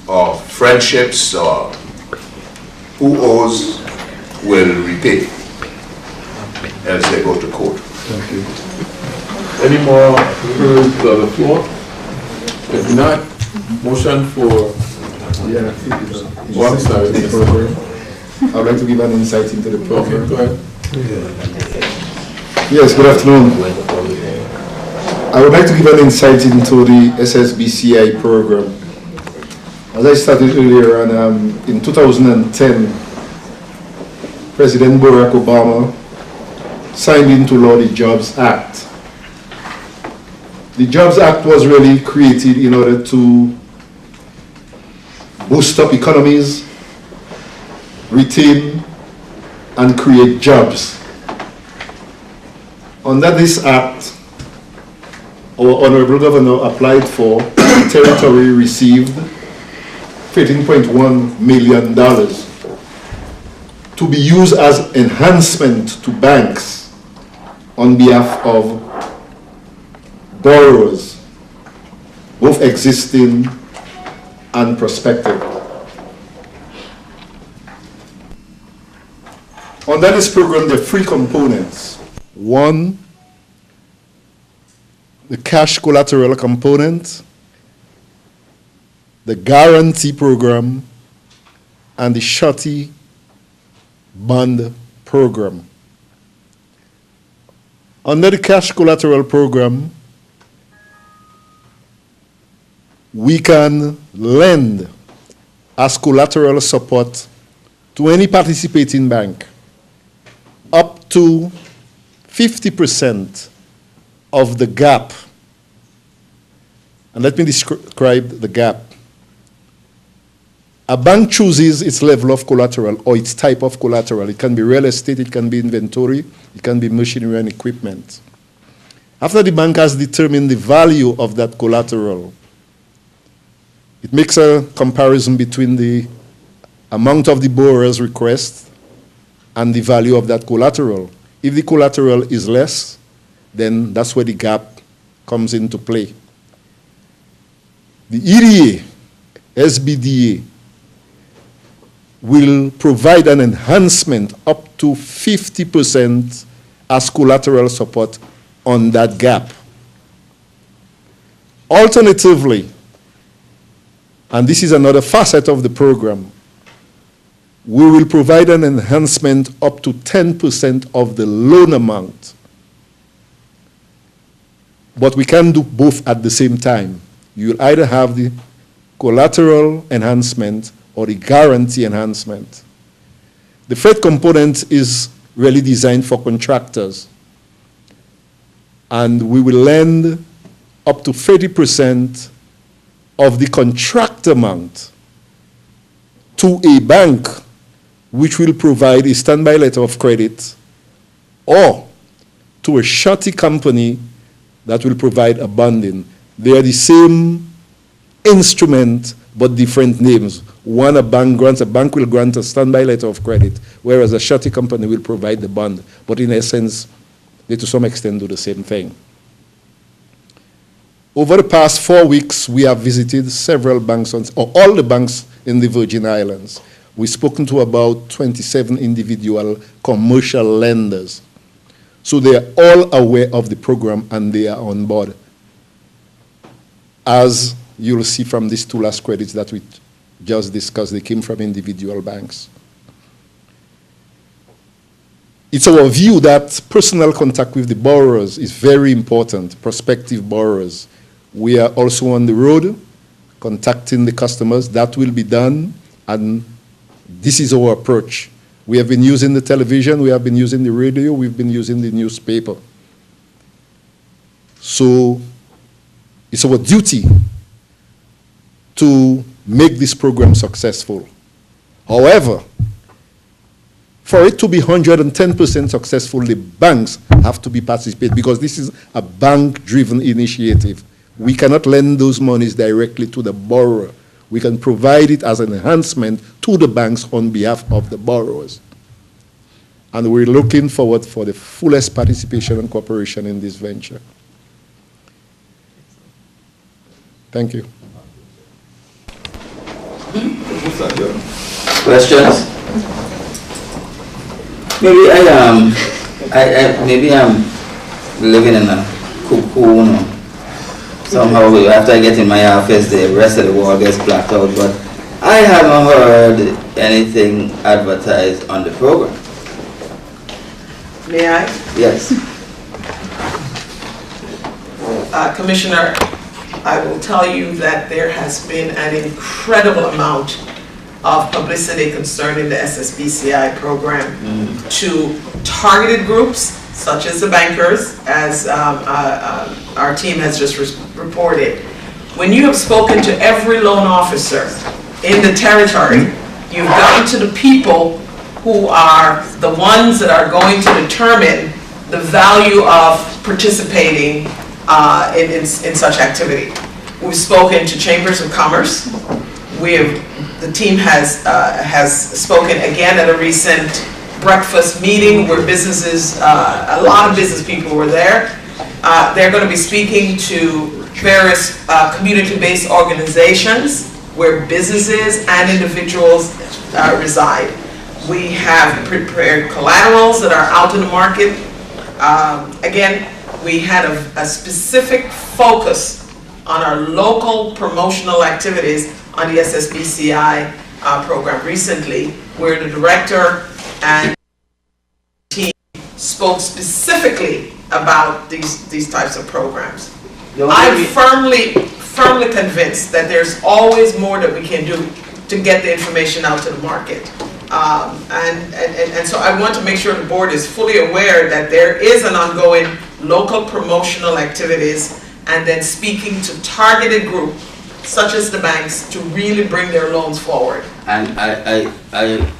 or friendships, or who owes will repay as they go to court. Thank you. Any more referrals to the floor? If not, motion for... Yeah, One side. the program. I would like to give an insight into the program. Okay, go ahead. Yes, good afternoon. I would like to give an insight into the SSBCI program. As I started earlier on, in 2010, President Barack Obama signed into law the Jobs Act. The Jobs Act was really created in order to boost up economies, retain and create jobs. Under this act, our Honorable Governor applied for, the territory received $13.1 million to be used as enhancement to banks on behalf of borrowers, both existing and prospective. Under this program, there are three components. One, the cash collateral component, the guarantee program, and the surety bond program. Under the cash collateral program, we can lend as collateral support to any participating bank up to 50% of the gap. And let me describe the gap. A bank chooses its level of collateral or its type of collateral. It can be real estate, it can be inventory, it can be machinery and equipment. After the bank has determined the value of that collateral, it makes a comparison between the amount of the borrower's request and the value of that collateral. If the collateral is less, then that's where the gap comes into play. The EDA, SBDA, will provide an enhancement up to 50% as collateral support on that gap. Alternatively, and this is another facet of the program, we will provide an enhancement up to 10% of the loan amount. But we can do both at the same time. You'll either have the collateral enhancement or the guarantee enhancement. The third component is really designed for contractors. And we will lend up to 30% of the contract amount to a bank which will provide a standby letter of credit or to a surety company that will provide a bonding. They are the same instrument but different names. One, a bank will grant a standby letter of credit, whereas a surety company will provide the bond. But in essence, they to some extent do the same thing. Over the past 4 weeks, we have visited several banks, or all the banks in the Virgin Islands. We've spoken to about 27 individual commercial lenders. So they are all aware of the program and they are on board. As you'll see from these two last credits that we just discussed, they came from individual banks. It's our view that personal contact with the borrowers is very important, prospective borrowers. We are also on the road contacting the customers. That will be done, and this is our approach. We have been using the television, we have been using the radio, we've been using the newspaper. So it's our duty to make this program successful. However, for it to be 110% successful, the banks have to be participating because this is a bank-driven initiative. We cannot lend those monies directly to the borrower. We can provide it as an enhancement to the banks on behalf of the borrowers. And we're looking forward for the fullest participation and cooperation in this venture. Thank you. Questions? Maybe maybe I'm living in a cocoon. Or somehow after I get in my office, the rest of the world gets blacked out. But I haven't heard anything advertised on the program. May I? Yes. Commissioner, I will tell you that there has been an incredible amount of publicity concerning the SSBCI program to targeted groups such as the bankers, as our team has just reported. When you have spoken to every loan officer in the territory, you've gotten to the people who are the ones that are going to determine the value of participating in such activity. We've spoken to chambers of commerce. The team has spoken again at a recent breakfast meeting where businesses, a lot of business people were there. They're going to be speaking to various community-based organizations where businesses and individuals reside. We have prepared collaterals that are out in the market. Again, we had a specific focus on our local promotional activities on the SSBCI program recently, where the director and team spoke specifically about these types of programs. I'm firmly convinced that there's always more that we can do to get the information out to the market. And so I want to make sure the board is fully aware that there is an ongoing local promotional activities, and then speaking to targeted groups such as the banks to really bring their loans forward. And I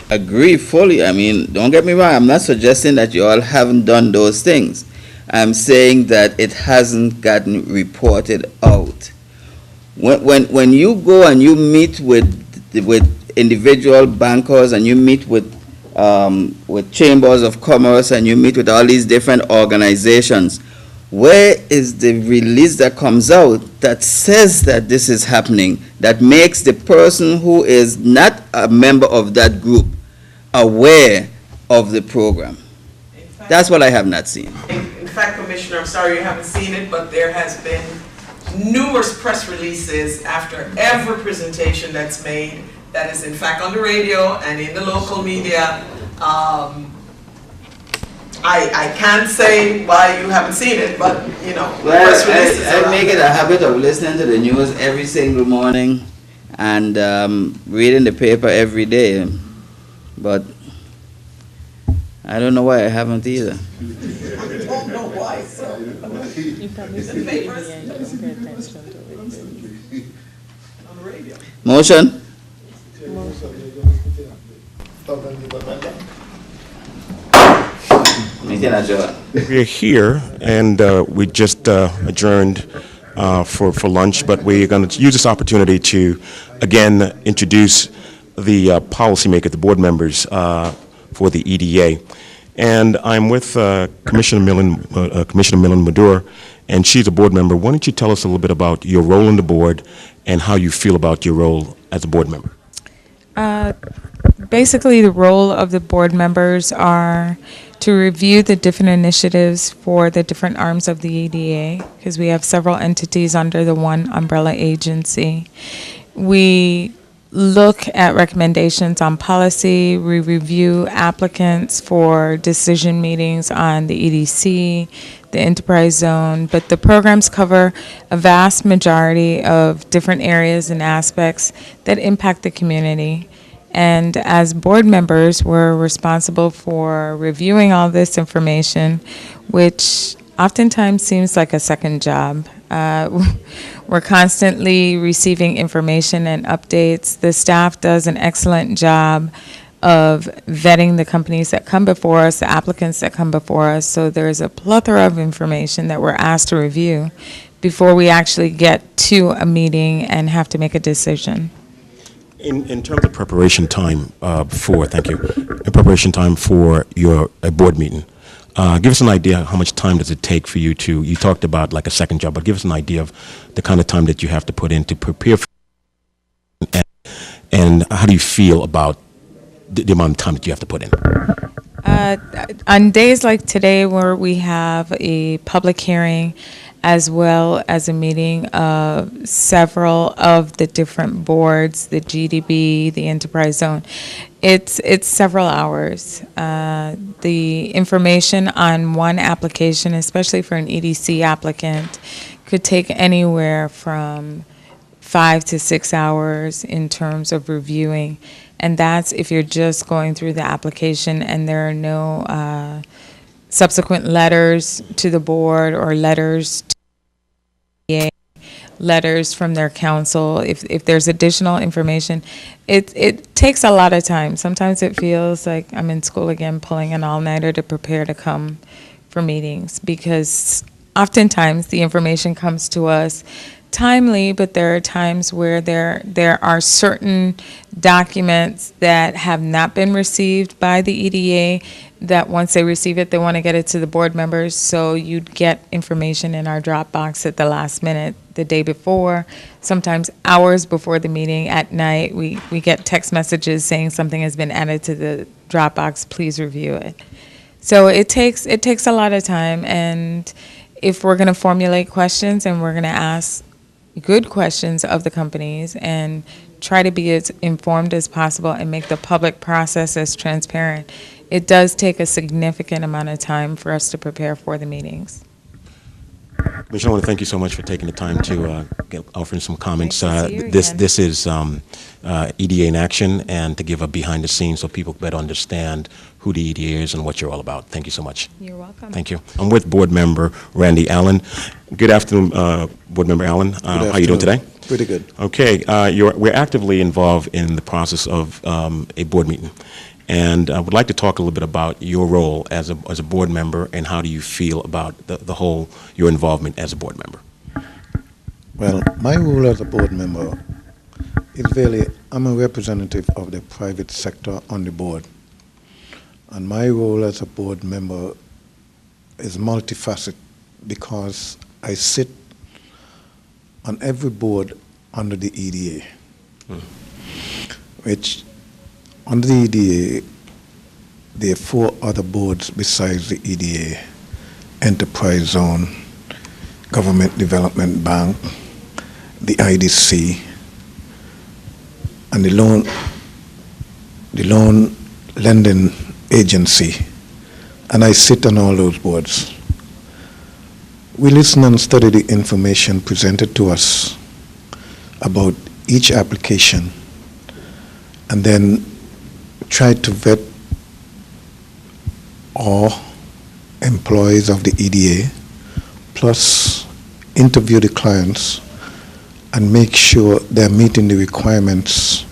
agree fully. I mean, don't get me wrong, I'm not suggesting that you all haven't done those things. I'm saying that it hasn't gotten reported out. When you go and you meet with individual bankers and you meet with chambers of commerce and you meet with all these different organizations, where is the release that comes out that says that this is happening, that makes the person who is not a member of that group aware of the program? That's what I have not seen. In fact, Commissioner, I'm sorry you haven't seen it, but there has been numerous press releases after every presentation that's made that is in fact on the radio and in the local media. I can't say why you haven't seen it, but you know, press releases I make it a habit of listening to the news every single morning and reading the paper every day, but I don't know why I haven't either. I don't know why, so. You probably see the papers. media and you don't pay attention to it. On the radio. Motion? Meeting adjourned. We're here, and we just adjourned for lunch, but we're going to use this opportunity to, again, introduce the policymaker, the board members for the EDA. And I'm with Commissioner Millen Madura, and she's a board member. Why don't you tell us a little bit about your role on the board and how you feel about your role as a board member? Basically, the role of the board members are to review the different initiatives for the different arms of the EDA, because we have several entities under the one umbrella agency. We look at recommendations on policy, we review applicants for decision meetings on the EDC, the enterprise zone, but the programs cover a vast majority of different areas and aspects that impact the community. And as board members, we're responsible for reviewing all this information, which oftentimes seems like a second job. We're constantly receiving information and updates. The staff does an excellent job of vetting the companies that come before us, the applicants that come before us. So there's a plethora of information that we're asked to review before we actually get to a meeting and have to make a decision. In terms of preparation time in preparation time for your board meeting, give us an idea how much time does it take for you to, you talked about like a second job, but give us an idea of the kind of time that you have to put in to prepare for and how do you feel about the amount of time that you have to put in? On days like today where we have a public hearing as well as a meeting of several of the different boards, the GDB, the enterprise zone, it's several hours. The information on one application, especially for an EDC applicant, could take anywhere from 5 to 6 hours in terms of reviewing. And that's if you're just going through the application and there are no subsequent letters to the board or letters to the EDA, letters from their counsel. If there's additional information, it takes a lot of time. Sometimes it feels like I'm in school again, pulling an all-nighter to prepare to come for meetings, because oftentimes the information comes to us timely, but there are times where there are certain documents that have not been received by the EDA that once they receive it, they want to get it to the board members. So you'd get information in our Dropbox at the last minute, the day before, sometimes hours before the meeting at night. We get text messages saying something has been added to the Dropbox, please review it. So it takes a lot of time, and if we're going to formulate questions and we're going to ask good questions of the companies and try to be as informed as possible and make the public process as transparent, it does take a significant amount of time for us to prepare for the meetings. Commissioner, I want to thank you so much for taking the time to offer some comments. Nice to see you This again. is EDA in action, and to give a behind the scenes so people better understand who the EDA is and what you're all about. Thank you so much. You're welcome. Thank you. I'm with Board Member Randy Allen. Good afternoon, Board Member Allen. How are you doing today? Pretty good. Okay, we're actively involved in the process of a board meeting, and I would like to talk a little bit about your role as a board member, and how do you feel about the whole, your involvement as a board member? Well, my role as a board member is really, I'm a representative of the private sector on the board. And my role as a board member is multifaceted because I sit on every board under the EDA, which under the EDA, there are 4 other boards besides the EDA: Enterprise Zone, Government Development Bank, the IDC, and the loan lending agency, and I sit on all those boards. We listen and study the information presented to us about each application, and then try to vet all employees of the EDA, plus interview the clients and make sure they're meeting the requirements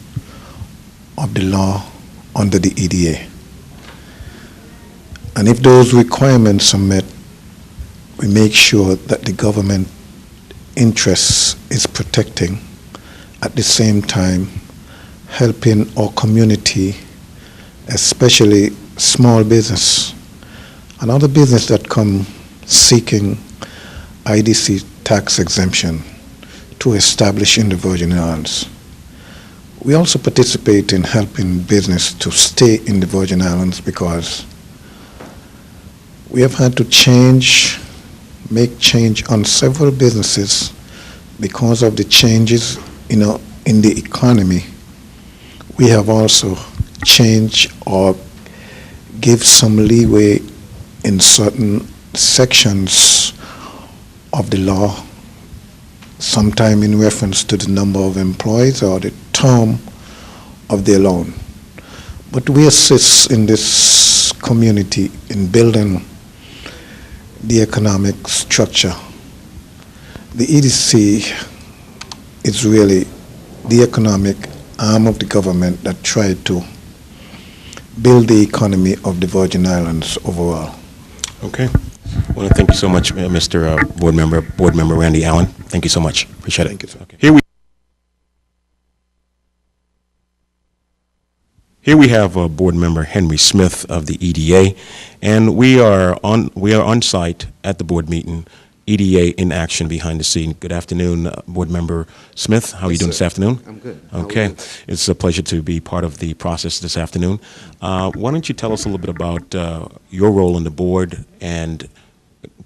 of the law under the EDA. And if those requirements are met, we make sure that the government interest is protecting, at the same time helping our community, especially small business and other business that come seeking IDC tax exemption to establish in the Virgin Islands. We also participate in helping business to stay in the Virgin Islands because we have had to make change on several businesses because of the changes, in the economy. We have also changed or give some leeway in certain sections of the law, sometime in reference to the number of employees or the term of their loan. But we assist in this community in building the economic structure. The EDC is really the economic arm of the government that tried to build the economy of the Virgin Islands overall. Okay. I want to thank you so much, Mr. Board Member Randy Allen. Thank you so much. Appreciate it. Thank you, sir. Okay. Here we have Board Member Henry Smith of the EDA, and we are on site at the board meeting, EDA in action behind the scene. Good afternoon, Board Member Smith. How are you doing this afternoon? I'm good. Okay. It's a pleasure to be part of the process this afternoon. Why don't you tell us a little bit about your role on the board and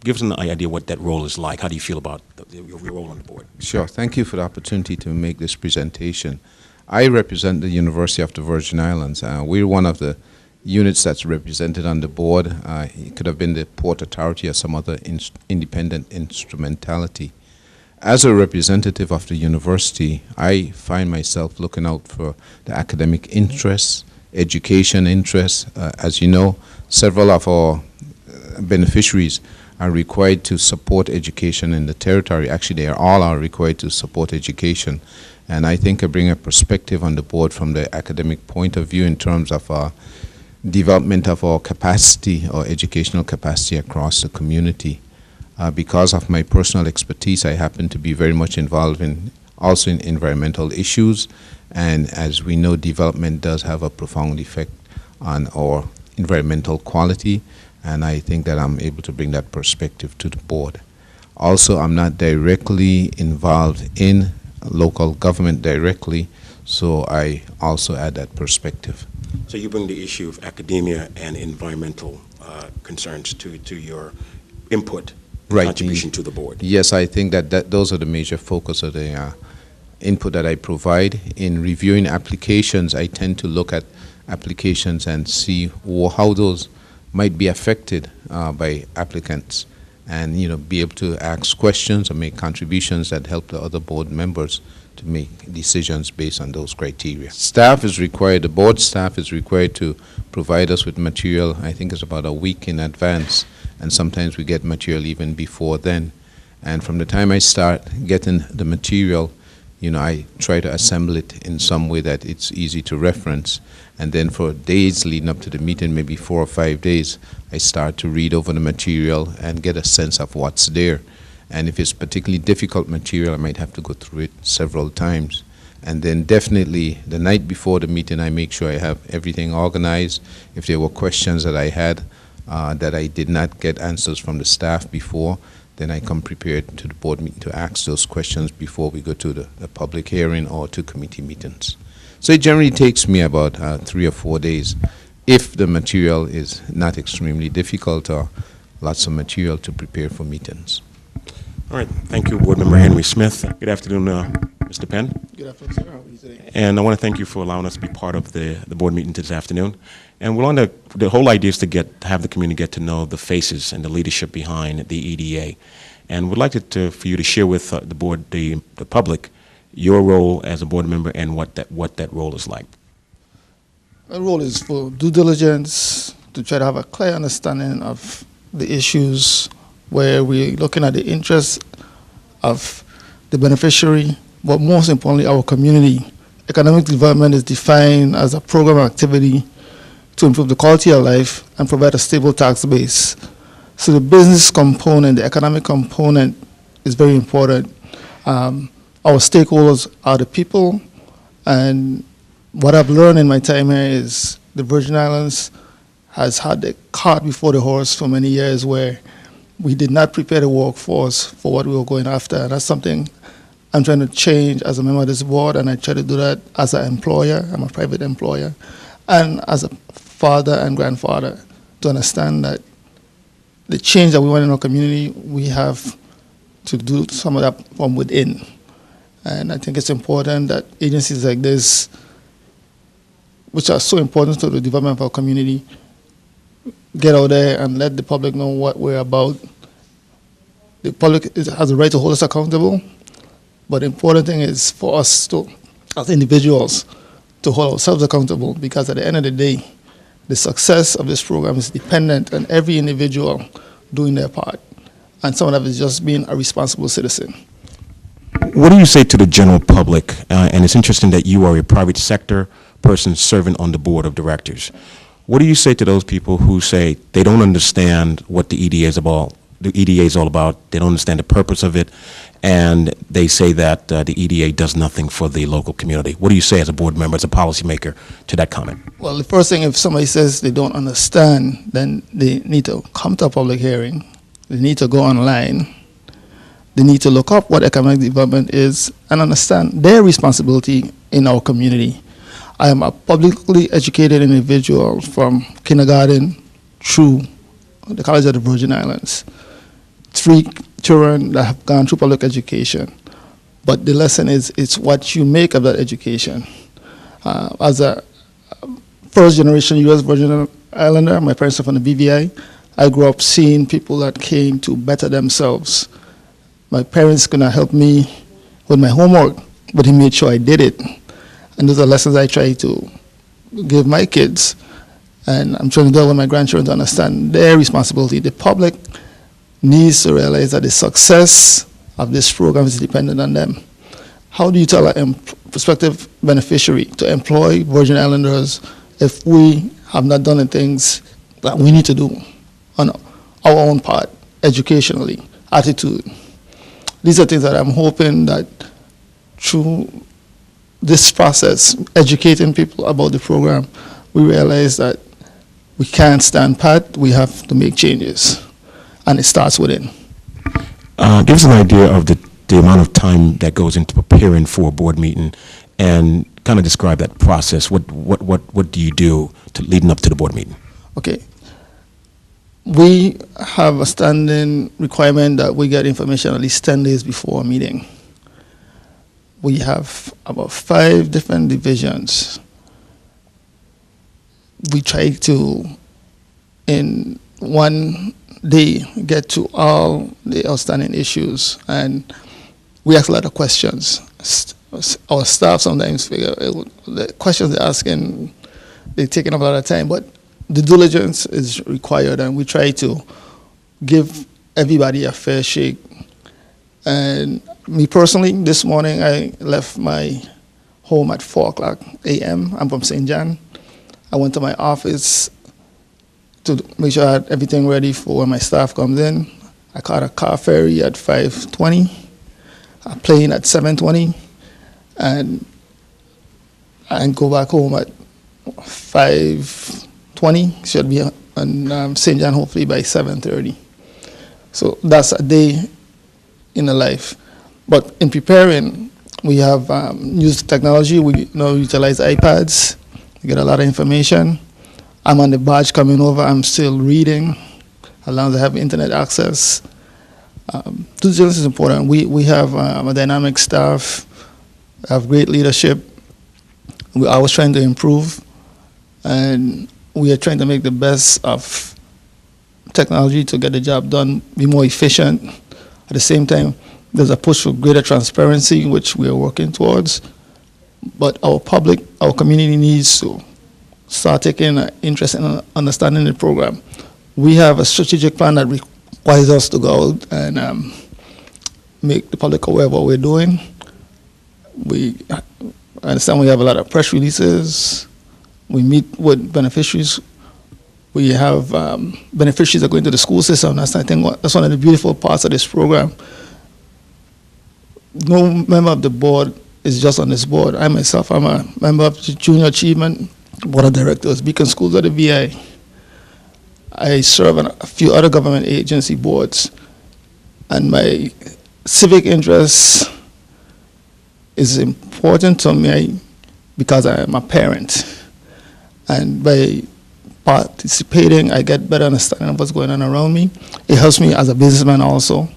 give us an idea what that role is like. How do you feel about your role on the board? Sure. Thank you for the opportunity to make this presentation. I represent the University of the Virgin Islands. We're one of the units that's represented on the board. It could have been the Port Authority or some other independent instrumentality. As a representative of the university, I find myself looking out for the academic interests, education interests. As you know, several of our beneficiaries are required to support education in the territory. Actually, they all are required to support education. And I think I bring a perspective on the board from the academic point of view in terms of development of our capacity, or educational capacity across the community. Because of my personal expertise, I happen to be very much involved also in environmental issues. And as we know, development does have a profound effect on our environmental quality. And I think that I'm able to bring that perspective to the board. Also, I'm not directly involved in local government directly, so I also add that perspective. So you bring the issue of academia and environmental concerns to your input Right. contribution to the board. Yes, I think that those are the major focus of the input that I provide. In reviewing applications, I tend to look at applications and see how those might be affected by applicants, and be able to ask questions or make contributions that help the other board members to make decisions based on those criteria. Staff is required, the board staff is required to provide us with material, I think it's about a week in advance, and sometimes we get material even before then. And from the time I start getting the material, I try to assemble it in some way that it's easy to reference. And then for days leading up to the meeting, maybe 4 or 5 days, I start to read over the material and get a sense of what's there. And if it's particularly difficult material, I might have to go through it several times. And then definitely the night before the meeting, I make sure I have everything organized. If there were questions that I had that I did not get answers from the staff before, then I come prepared to the board meeting to ask those questions before we go to the public hearing or to committee meetings. So it generally takes me about 3 or 4 days if the material is not extremely difficult or lots of material to prepare for meetings. All right, thank you, Board Member Henry Smith. Good afternoon, Mr. Penn. Good afternoon, sir. How are you today? And I want to thank you for allowing us to be part of the board meeting this afternoon. And we're on the whole idea is to have the community get to know the faces and the leadership behind the EDA. And we'd like for you to share with the board, the public, your role as a board member and what that role is like. My role is for due diligence, to try to have a clear understanding of the issues where we're looking at the interests of the beneficiary, but most importantly, our community. Economic development is defined as a program activity to improve the quality of life and provide a stable tax base. So the business component, the economic component is very important. Our stakeholders are the people, and what I've learned in my time here is the Virgin Islands has had the cart before the horse for many years, where we did not prepare the workforce for what we were going after. And that's something I'm trying to change as a member of this board, and I try to do that as an employer. I'm a private employer, and as a father and grandfather, to understand that the change that we want in our community, we have to do some of that from within. And I think it's important that agencies like this, which are so important to the development of our community, get out there and let the public know what we're about. The public has a right to hold us accountable, but the important thing is for us to, as individuals, to hold ourselves accountable, because at the end of the day, the success of this program is dependent on every individual doing their part, and some of that is just being a responsible citizen. What do you say to the general public? And it's interesting that you are a private sector person serving on the board of directors. What do you say to those people who say they don't understand what the EDA is about? The EDA is all about. They don't understand the purpose of it, and they say that the EDA does nothing for the local community. What do you say as a board member, as a policymaker, to that comment? Well, the first thing, if somebody says they don't understand, then they need to come to a public hearing. They need to go online. They need to look up what economic development is and understand their responsibility in our community. I am a publicly educated individual from kindergarten through the College of the Virgin Islands. 3 children that have gone through public education. But the lesson is, it's what you make of that education. As a first-generation U.S. Virgin Islander, my parents are from the BVI, I grew up seeing people that came to better themselves. My parents could not help me with my homework, but he made sure I did it. And those are lessons I try to give my kids. And I'm trying to do it with my grandchildren to understand their responsibility. The public needs to realize that the success of this program is dependent on them. How do you tell a prospective beneficiary to employ Virgin Islanders if we have not done the things that we need to do on our own part, educationally, attitude? These are things that I'm hoping that through this process, educating people about the program, we realize that we can't stand pat, we have to make changes. And it starts within. Give us an idea of the amount of time that goes into preparing for a board meeting, and kind of describe that process. What do you do to leading up to the board meeting? Okay. we have a standing requirement that we get information at least 10 days before a meeting. We have about 5 different divisions. We try to, in one day, get to all the outstanding issues, and we ask a lot of questions. Our staff sometimes figure the questions they're asking, they're taking up a lot of time, but the diligence is required, and we try to give everybody a fair shake. And me personally, this morning I left my home at 4:00 a.m. I'm from St. John. I went to my office to make sure I had everything ready for when my staff comes in. I caught a car ferry at 5:20, a plane at 7:20, and go back home at 5:20. Should be on St. John hopefully by 7:30. So that's a day in a life. But in preparing, we have used technology. We now utilize iPads. We get a lot of information. I'm on the barge coming over. I'm still reading, as long as I have internet access. Due diligence is important. We have a dynamic staff, have great leadership. We're always trying to improve, and we are trying to make the best of technology to get the job done, be more efficient. At the same time, there's a push for greater transparency, which we are working towards. But our public, our community needs to start taking an interest in understanding the program. We have a strategic plan that requires us to go out and make the public aware of what we're doing. I understand we have a lot of press releases. We meet with beneficiaries. We have beneficiaries that go into the school system. That's one of the beautiful parts of this program. No member of the board is just on this board. I myself, I'm a member of the Junior Achievement Board of Directors, Beacon Schools of the VI. I serve on a few other government agency boards, and my civic interest is important to me because I am a parent. And by participating, I get better understanding of what's going on around me. It helps me as a businessman also.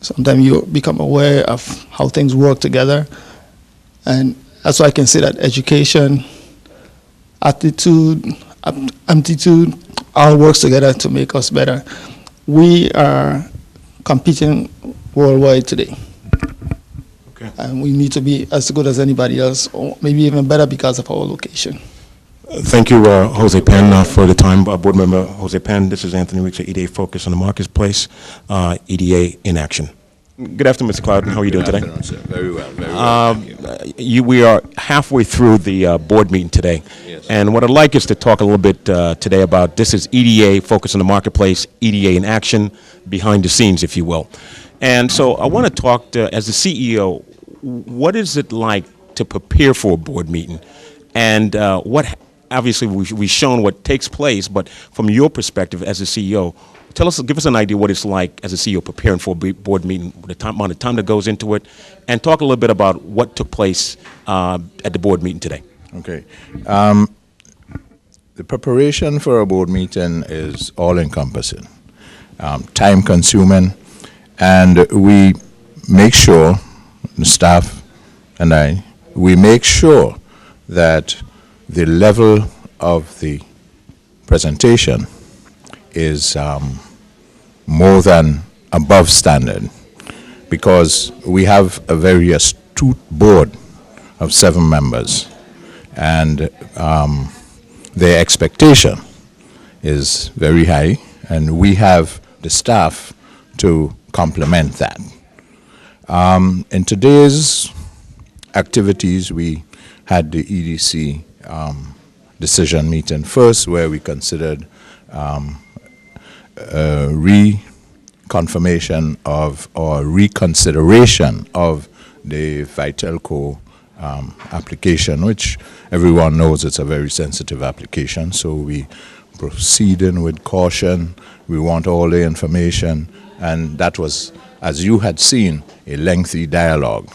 Sometimes you become aware of how things work together. And that's why I can say that education, aptitude, all works together to make us better. We are competing worldwide today. Okay. And we need to be as good as anybody else, or maybe even better because of our location. Thank you, Jose Penn, for the time. Board Member Jose Penn, this is Anthony Weeks at EDA Focus on the Marketplace, EDA in action. Good afternoon, Mr. Clouden. How are you doing today? Good afternoon, sir. Very well, very well. Thank you. We are halfway through the board meeting today. Yes. And what I'd like is to talk a little bit today about, this is EDA Focus on the Marketplace, EDA in action, behind the scenes, if you will. And so I want to talk to, as the CEO, what is it like to prepare for a board meeting? And obviously we've shown what takes place, but from your perspective as a CEO, give us an idea what it's like as a CEO preparing for a board meeting, the amount of time that goes into it, and talk a little bit about what took place at the board meeting today. Okay. The preparation for a board meeting is all-encompassing, time-consuming, and we make sure, the staff and we make sure that the level of the presentation is more than above standard, because we have a very astute board of 7 members, and their expectation is very high, and we have the staff to complement that. In today's activities, we had the EDC decision meeting first, where we considered reconfirmation of or reconsideration of the Vitelco application, which everyone knows it's a very sensitive application. So we proceeding with caution. We want all the information, and that was, as you had seen, a lengthy dialogue.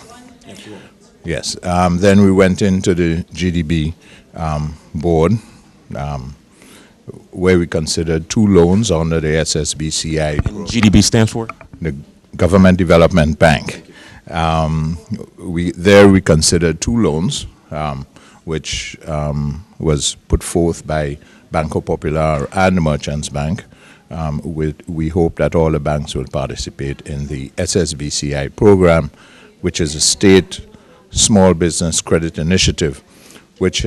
Yes. Then we went into the GDB board, where we considered 2 loans under the SSBCI. GDB stands for? The Government Development Bank. We considered 2 loans, which was put forth by Banco Popular and the Merchants Bank. We hope that all the banks will participate in the SSBCI program, which is a state small business credit initiative, which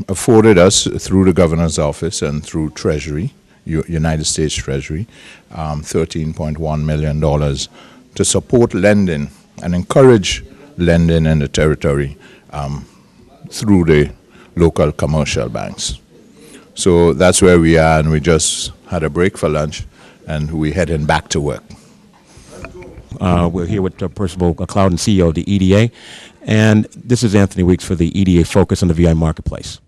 afforded us through the Governor's Office and through Treasury, United States Treasury, $13.1 million to support lending and encourage lending in the territory through the local commercial banks. So that's where we are, and we just had a break for lunch, and we're heading back to work. We're here with Percival Clouden, CEO of the EDA, and this is Anthony Weeks for the EDA Focus on the VI Marketplace.